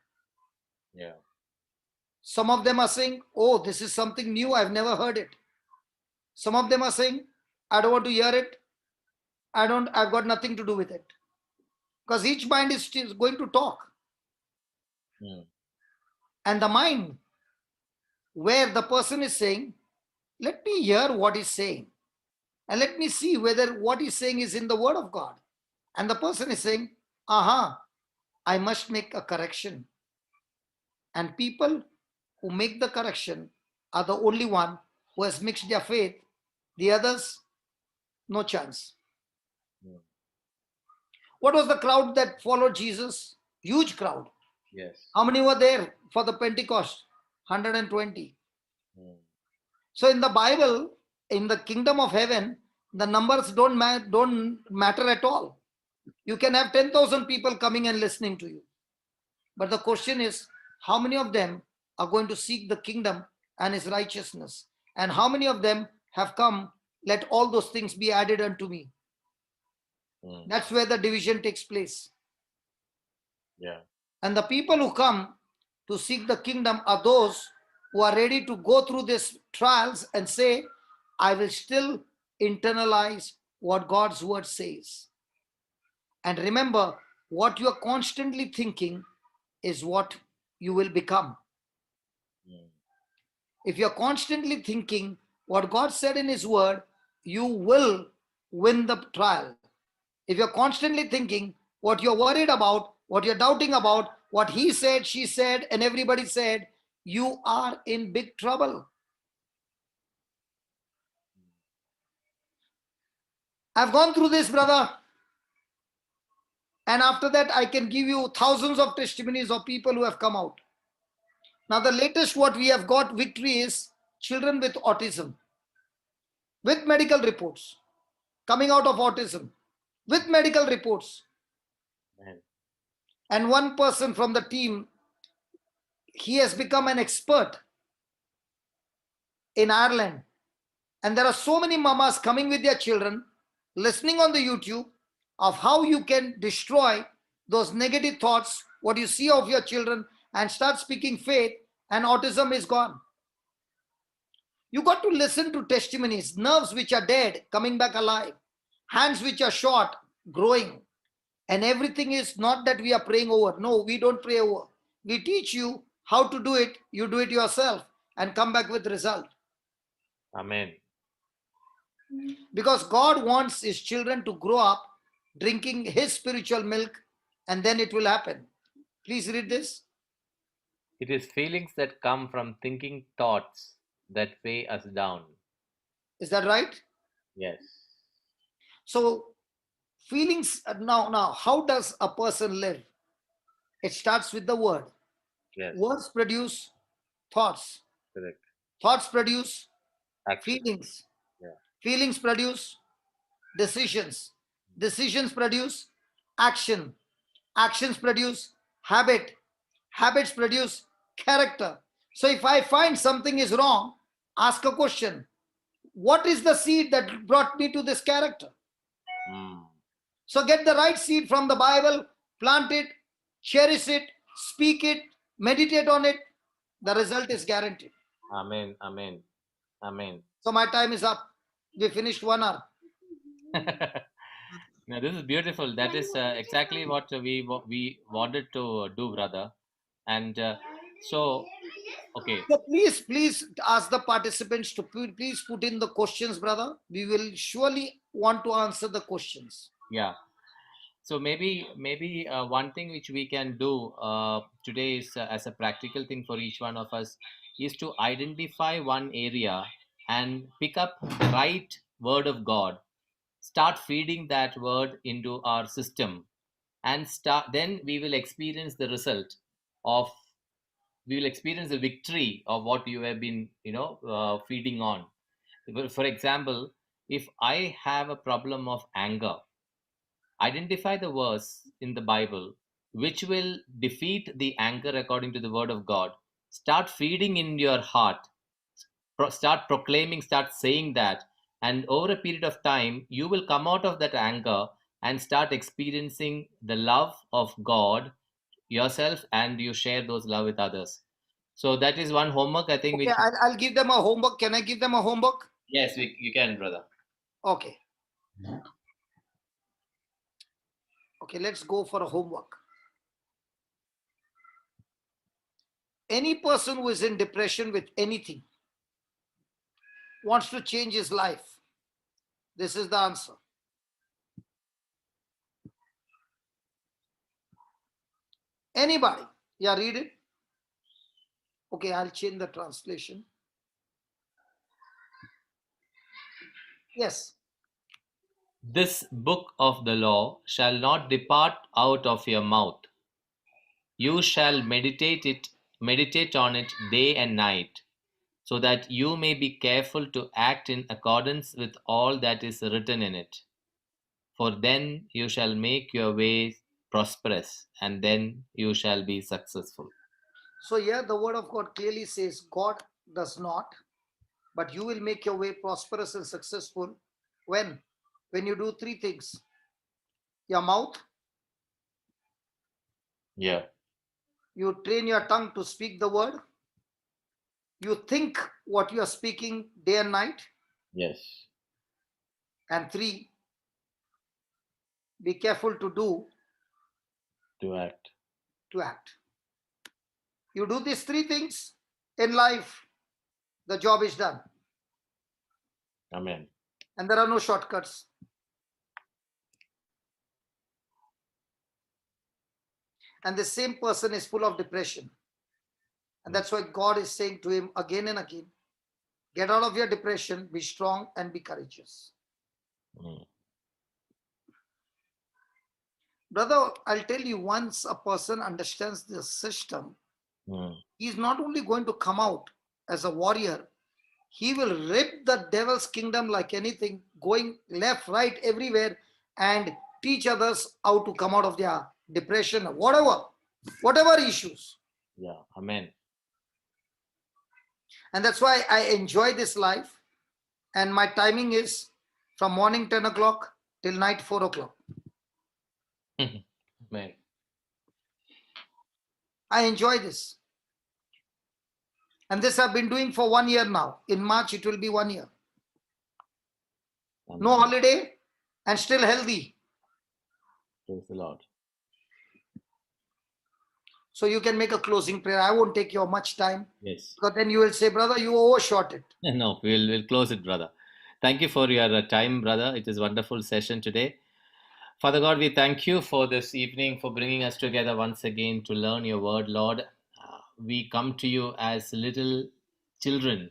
Yeah. Some of them are saying, oh, this is something new, I've never heard it. Some of them are saying, I don't want to hear it. I've got nothing to do with it. Because each mind is still going to talk. And the mind, where the person is saying, let me hear what he's saying, and let me see whether what he's saying is in the word of God. And the person is saying, I must make a correction. And people who make the correction are the only one who has mixed their faith. The others, no chance. What was the crowd that followed Jesus? Huge crowd. Yes. How many were there for the Pentecost? 120. So in the Bible, in the kingdom of heaven, the numbers don't matter at all. You can have 10,000 people coming and listening to you. But the question is, how many of them are going to seek the kingdom and his righteousness? And how many of them have come, let all those things be added unto me? That's where the division takes place. Yeah. And the people who come to seek the kingdom are those who are ready to go through these trials and say, I will still internalize what God's word says. And remember, what you are constantly thinking is what you will become. If you're constantly thinking what God said in his word, you will win the trial. If you're constantly thinking what you're worried about, what you're doubting about, what he said, she said, and everybody said, you are in big trouble. I've gone through this, brother. And after that, I can give you thousands of testimonies of people who have come out. Now, the latest what we have got victory is children with autism, with medical reports, coming out of autism, with medical reports. And one person from the team, he has become an expert in Ireland. And there are so many mamas coming with their children, listening on the YouTube of how you can destroy those negative thoughts, what you see of your children, and start speaking faith, and autism is gone. You got to listen to testimonies, nerves which are dead, coming back alive, hands which are short, growing. And everything is not that we are praying over. No, we don't pray over. We teach you how to do it. You do it yourself and come back with result. Amen. Because God wants his children to grow up drinking his spiritual milk, and then it will happen. Please read this. It is feelings that come from thinking thoughts that weigh us down. Is that right? Yes. So feelings, now how does a person live? It starts with the word. Yes. Words produce thoughts. Correct. Thoughts produce Action. feelings. Yeah. Feelings produce decisions. Decisions produce action. Actions produce habit. Habits produce character. So if I find something is wrong, ask a question. What is the seed that brought me to this character? So get the right seed from the Bible, plant it, cherish it, speak it, meditate on it. The result is guaranteed. Amen. Amen. Amen. So my time is up. We finished 1 hour. Now this is beautiful. That is exactly what we wanted to do, brother. And so, okay. So please ask the participants to please put in the questions, brother. We will surely want to answer the questions. Yeah. So maybe one thing which we can do today is as a practical thing for each one of us is to identify one area and pick up the right word of God, start feeding that word into our system, and then we will experience the result of, we will experience the victory of what you have been feeding on. For example, if I have a problem of anger, identify the verse in the Bible which will defeat the anger according to the word of God. Start feeding in your heart. Start proclaiming, start saying that. And over a period of time, you will come out of that anger and start experiencing the love of God yourself, and you share those love with others. So that is one homework, I think. Okay, I'll give them a homework. Can I give them a homework? Yes, you can, brother. Okay. Okay, let's go for a homework. Any person who is in depression with anything, wants to change his life, this is the answer. Anybody? Yeah, read it. Okay, I'll change the translation. Yes. This book of the law shall not depart out of your mouth. You shall meditate on it day and night, so that you may be careful to act in accordance with all that is written in it. For then you shall make your way prosperous, and then you shall be successful. So here the word of God clearly says God does not, but you will make your way prosperous and successful when you do 3 things. Your mouth. Yeah. You train your tongue to speak the word. You think what you are speaking day and night. Yes. And 3, be careful to do. To act. To act. You do these 3 things in life, the job is done. Amen. And there are no shortcuts. And the same person is full of depression. And that's why God is saying to him again and again, get out of your depression, be strong and be courageous. Brother, I'll tell you, once a person understands the system, he's not only going to come out as a warrior, he will rip the devil's kingdom like anything, going left, right, everywhere, and teach others how to come out of their depression, whatever issues. Yeah, amen. And that's why I enjoy this life. And my timing is from morning 10 o'clock till night 4 o'clock. Amen. I enjoy this. And this I've been doing for 1 year now. In March, it will be 1 year. Amen. No holiday and still healthy. Praise the Lord. So you can make a closing prayer. I won't take your much time. Yes. Because then you will say, brother, you overshot it. No, we'll close it, brother. Thank you for your time, brother. It is a wonderful session today. Father God, we thank you for this evening, for bringing us together once again to learn your word, Lord. We come to you as little children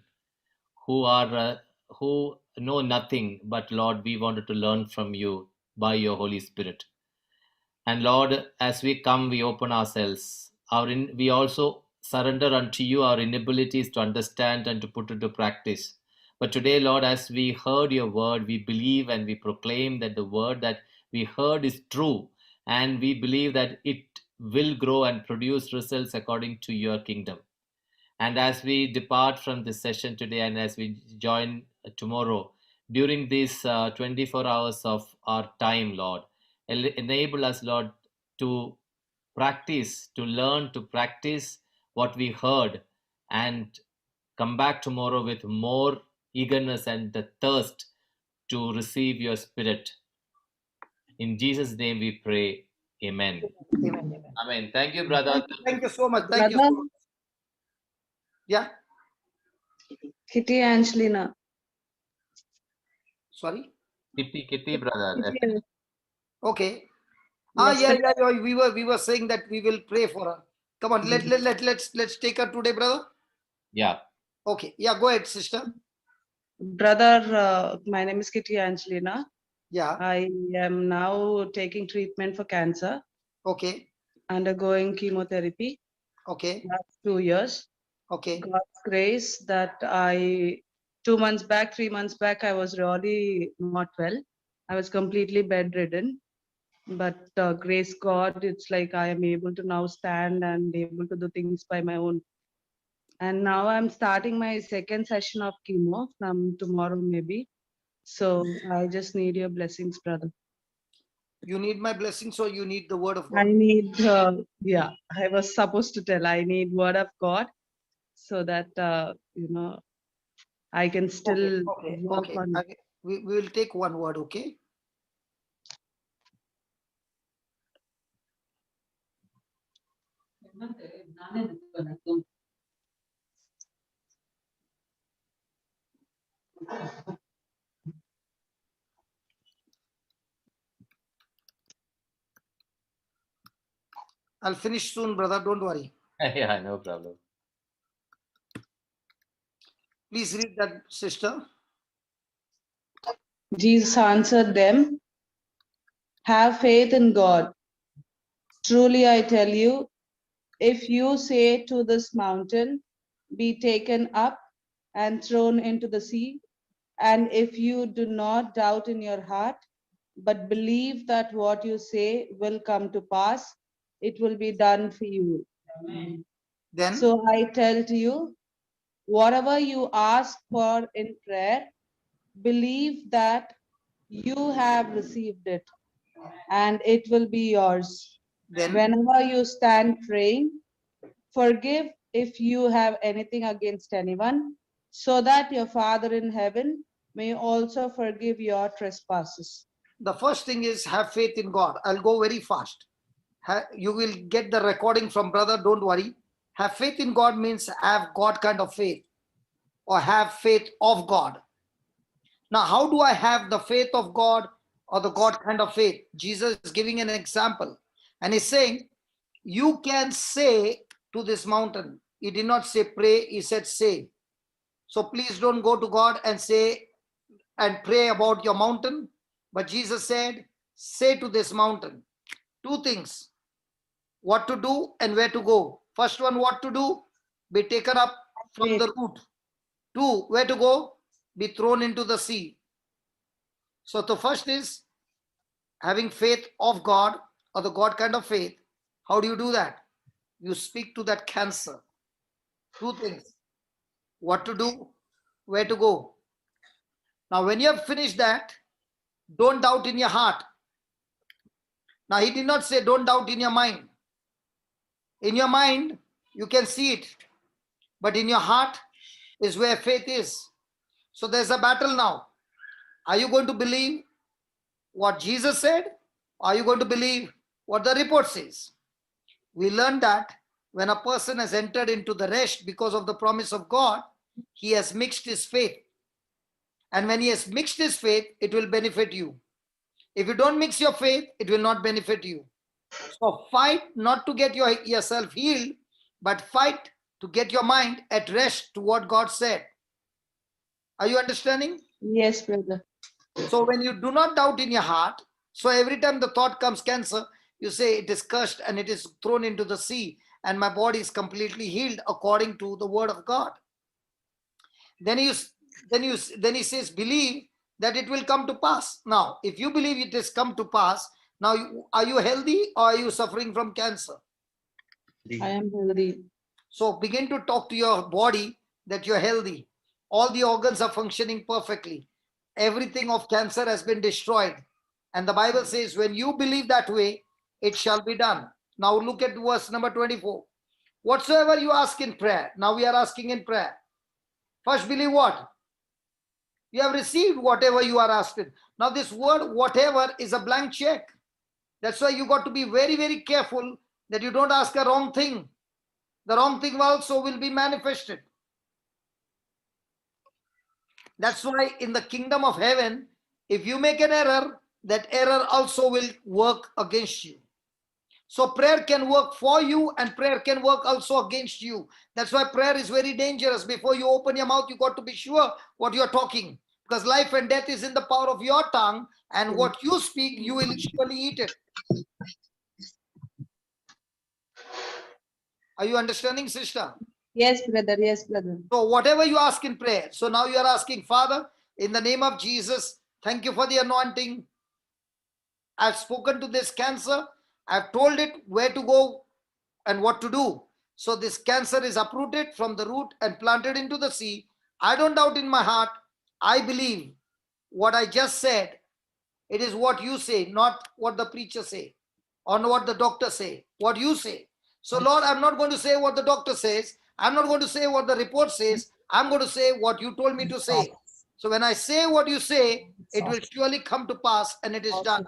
who are who know nothing, but Lord, we wanted to learn from you by your Holy Spirit. And Lord, as we come, we open ourselves. We also surrender unto you our inabilities to understand and to put into practice. But today, Lord, as we heard your word, we believe and we proclaim that the word that we heard is true. And we believe that it will grow and produce results according to your kingdom. And as we depart from this session today and as we join tomorrow, during these 24 hours of our time, Lord, enable us, Lord, to practice, to learn, to practice what we heard and come back tomorrow with more eagerness and the thirst to receive your spirit. In Jesus' name we pray. Amen. Amen. Amen. Amen. Thank you, brother. Thank you so much. Thank you so much. Yeah. Kitty Angelina. Sorry. Kitty, brother. Kitty. Okay. Yes, Yeah. We were saying that we will pray for her. Come on, let's take her today, brother. Yeah. Okay. Yeah, go ahead, sister. Brother, my name is Kitty Angelina. Yeah. I am now taking treatment for cancer. Okay. Undergoing chemotherapy. Okay. Last 2 years. Okay. God's grace that 3 months back, I was really not well. I was completely bedridden. But grace God, it's like I am able to now stand and able to do things by my own. And now I'm starting my second session of chemo from tomorrow maybe. So I just need your blessings, brother. You need my blessings, or you need the word of God? I need, I was supposed to tell, I need word of God so that, I can still work on it. We will take one word, okay? I'll finish soon, brother. Don't worry. Yeah, no problem. Please read that, sister. Jesus answered them, have faith in God. Truly I tell you, if you say to this mountain, be taken up and thrown into the sea, and if you do not doubt in your heart, but believe that what you say will come to pass, it will be done for you. Amen. Then, so I tell to you, whatever you ask for in prayer, believe that you have received it, and it will be yours. Then, whenever you stand praying, forgive if you have anything against anyone, so that your Father in heaven may also forgive your trespasses. The first thing is have faith in God. I'll go very fast. You will get the recording from brother, don't worry. Have faith in God means have God kind of faith, or have faith of God. Now, how do I have the faith of God or the God kind of faith? Jesus is giving an example, and he's saying, you can say to this mountain. He did not say pray, he said say. So please don't go to God and say and pray about your mountain. But Jesus said, say to this mountain. Two things, what to do and where to go. First one, what to do? Be taken up from the root. Two, where to go? Be thrown into the sea. So the first is having faith of God, or the God kind of faith. How do you do that? You speak to that cancer. Two things, what to do, where to go. Now, when you have finished that, don't doubt in your heart. Now, he did not say don't doubt in your mind. In your mind, you can see it. But in your heart is where faith is. So there's a battle now. Are you going to believe what Jesus said? Or are you going to believe what the report says? We learned that when a person has entered into the rest because of the promise of God, he has mixed his faith. And when he has mixed his faith, it will benefit you. If you don't mix your faith, it will not benefit you. So fight not to get yourself healed, but fight to get your mind at rest to what God said. Are you understanding? Yes, brother. So when you do not doubt in your heart, so every time the thought comes cancer, you say it is cursed and it is thrown into the sea and my body is completely healed according to the word of God. Then he says, believe that it will come to pass. Now, if you believe it has come to pass, now are you healthy or are you suffering from cancer? I am healthy. So begin to talk to your body that you're healthy. All the organs are functioning perfectly. Everything of cancer has been destroyed. And the Bible says, when you believe that way, it shall be done. Now look at verse number 24. Whatsoever you ask in prayer. Now we are asking in prayer. First believe what? You have received whatever you are asking. Now this word whatever is a blank check. That's why you got to be very, very careful that you don't ask a wrong thing. The wrong thing also will be manifested. That's why in the kingdom of heaven, if you make an error, that error also will work against you. So prayer can work for you and prayer can work also against you. That's why prayer is very dangerous. Before you open your mouth, you got to be sure what you're talking. Because life and death is in the power of your tongue, and what you speak, you will surely eat it. Are you understanding, sister? Yes, brother. Yes, brother. So whatever you ask in prayer. So now you are asking, Father, in the name of Jesus, thank you for the anointing. I've spoken to this cancer. I've told it where to go and what to do. So this cancer is uprooted from the root and planted into the sea. I don't doubt in my heart. I believe what I just said. It is what you say, not what the preacher say or what the doctor say, what you say. So Lord, I'm not going to say what the doctor says. I'm not going to say what the report says. I'm going to say what you told me to say. So when I say what you say, it will surely come to pass and it is done.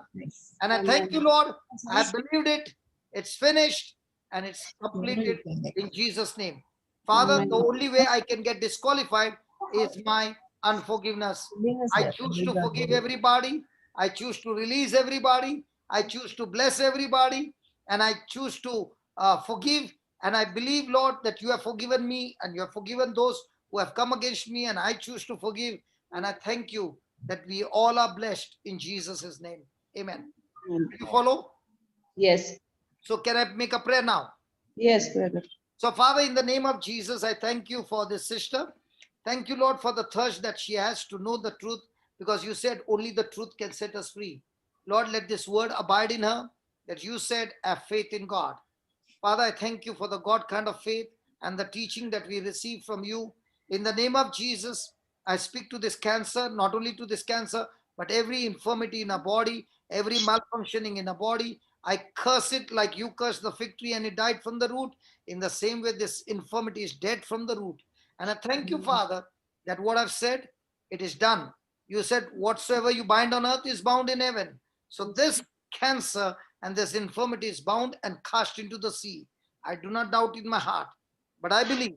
And I thank you, Lord. I believed it. It's finished and it's completed in Jesus' name. Father, the only way I can get disqualified is my unforgiveness. I choose to forgive everybody. I choose to release everybody. I choose to bless everybody. And I choose to forgive. And I believe, Lord, that you have forgiven me and you have forgiven those who have come against me. And I choose to forgive. And I thank you that we all are blessed in Jesus' name. Amen. Do you follow? Yes. So can I make a prayer now? Yes, brother. So Father, in the name of Jesus, I thank you for this sister. Thank you, Lord, for the thirst that she has to know the truth, because you said only the truth can set us free. Lord, let this word abide in her, that you said, have faith in God. Father, I thank you for the God kind of faith and the teaching that we receive from you. In the name of Jesus, I speak to this cancer, not only to this cancer, but every infirmity in our body, every malfunctioning in our body. I curse it like you cursed the fig tree and it died from the root. In the same way, this infirmity is dead from the root. And I thank you, Father, that what I've said, it is done. You said, whatsoever you bind on earth is bound in heaven. So this cancer and this infirmity is bound and cast into the sea. I do not doubt in my heart, but I believe.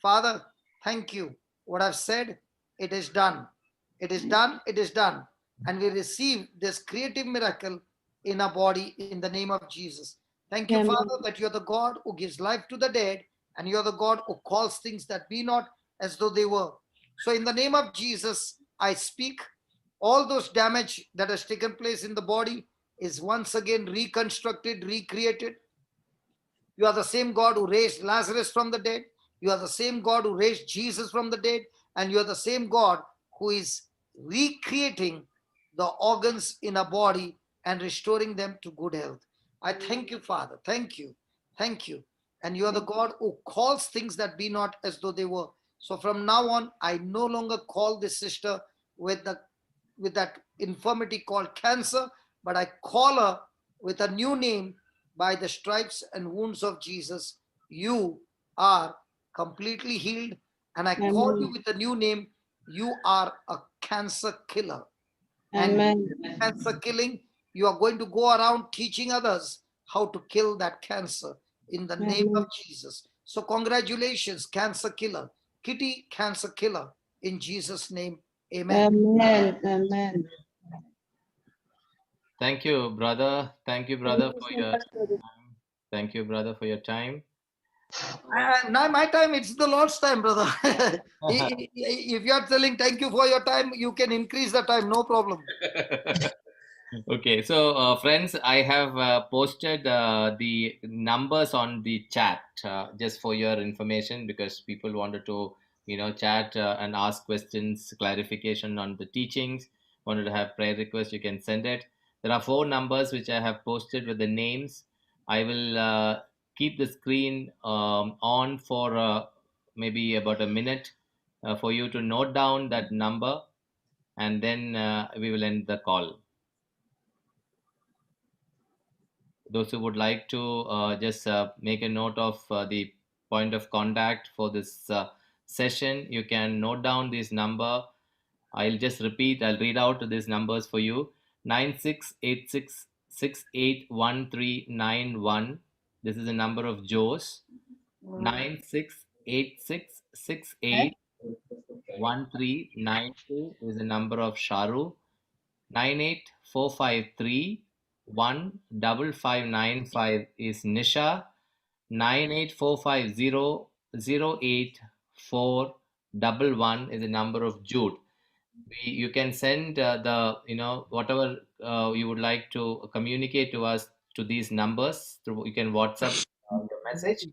Father, thank you. What I've said, it is done. It is done. It is done. And we receive this creative miracle in our body in the name of Jesus. Thank you, Father, that you're the God who gives life to the dead, and you're the God who calls things that be not as though they were. So in the name of Jesus, I speak all those damage that has taken place in the body is once again reconstructed, recreated. You are the same God who raised Lazarus from the dead. You are the same God who raised Jesus from the dead. And you are the same God who is recreating the organs in a body and restoring them to good health. I thank you, Father. Thank you. Thank you. And you are the God who calls things that be not as though they were. So from now on, I no longer call this sister with that infirmity called cancer, but I call her with a new name. By the stripes and wounds of Jesus, you are completely healed. And I call you with a new name. You are a cancer killer. And cancer killing, you are going to go around teaching others how to kill that cancer in the name of Jesus. So congratulations, cancer killer. Kitty, cancer killer, in Jesus' name. Amen. Amen. Amen. Thank you, brother. Thank you, brother, Thank you for so your much, brother. time. Thank you, brother, for your time. Now my time, it's the Lord's time, brother. If you are telling thank you for your time, you can increase the time, no problem. Okay, so friends, I have posted the numbers on the chat just for your information, because people wanted to, chat and ask questions, clarification on the teachings, wanted to have prayer requests. You can send it. There are 4 numbers which I have posted with the names. I will keep the screen on for maybe about a minute for you to note down that number, and then we will end the call. Those who would like to just make a note of the point of contact for this session, you can note down this number. I'll just repeat, I'll read out these numbers for you. 9686681391. This is the number of Jose. 9686681392 is the number of Sharu. 9845315595 is Nisha. 9845008411 is the number of Jude. You can send whatever you would like to communicate to us to these numbers through. You can WhatsApp your message,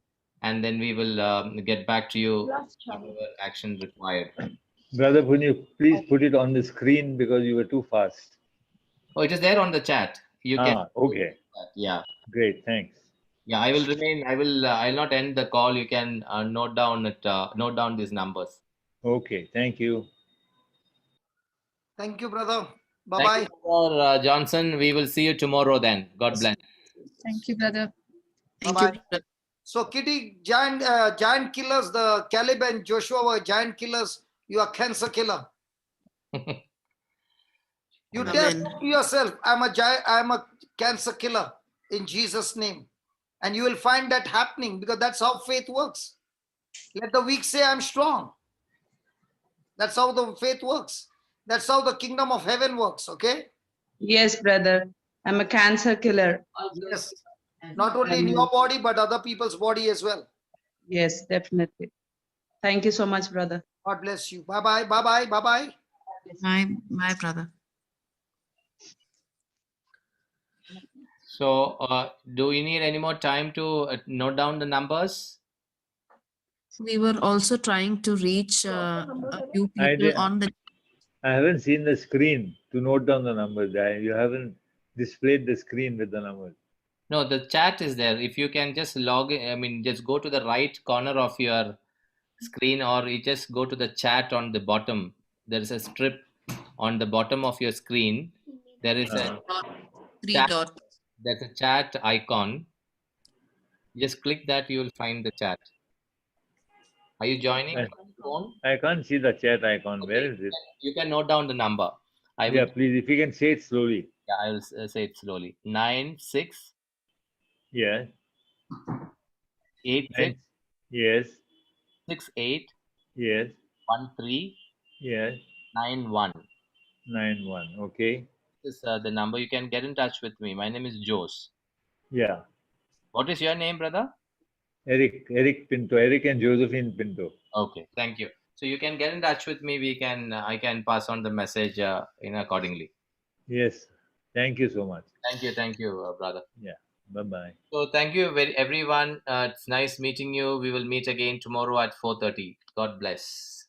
and then we will get back to you whatever action required. Brother, can you please put it on the screen because you were too fast? Oh, it is there on the chat. You can. Okay. Yeah. Great, thanks. Yeah, I will remain. I'll not end the call. You can note down these numbers. Okay, thank you. Thank you, brother. Thank Bye-bye. you, Brother Johnson. We will see you tomorrow then. God bless. Thank you, brother. Thank Bye-bye. you, brother. So, Kitty, giant killers, the Caleb and Joshua were giant killers. You are cancer killer. You tell Amen. yourself, I'm a cancer killer in Jesus' name. And you will find that happening, because that's how faith works. Let the weak say, I'm strong. That's how the faith works. That's how the kingdom of heaven works, okay? Yes, brother. I'm a cancer killer. Yes. Not only in your body, but other people's body as well. Yes, definitely. Thank you so much, brother. God bless you. Bye-bye, bye-bye, bye-bye. My brother. So, do you need any more time to note down the numbers? We were also trying to reach a few people on the. I haven't seen the screen to note down the numbers. You haven't displayed the screen with the numbers. No, the chat is there. If you can just log in, just go to the right corner of your screen, or you just go to the chat on the bottom. There is a strip on the bottom of your screen. There is a 3 chat. dots. There's a chat icon. Just click that, you will find the chat. Are you joining on the phone? I can't see the chat icon. Okay. Where is it? You can note down the number. Yeah, please, if you can say it slowly. Yeah, I will say it slowly. 96 Yes. 86 Yes. 68 Yes. 13 Yes. 91. 91. Okay. This is the number. You can get in touch with me. My name is Jose. Yeah. What is your name, brother? Eric Pinto. Eric and Josephine Pinto. Okay, thank you. So you can get in touch with me. I can pass on the message accordingly. Yes. Thank you so much. Thank you, brother. Yeah. Bye-bye. So thank you everyone. It's nice meeting you. We will meet again tomorrow at 4:30. God bless.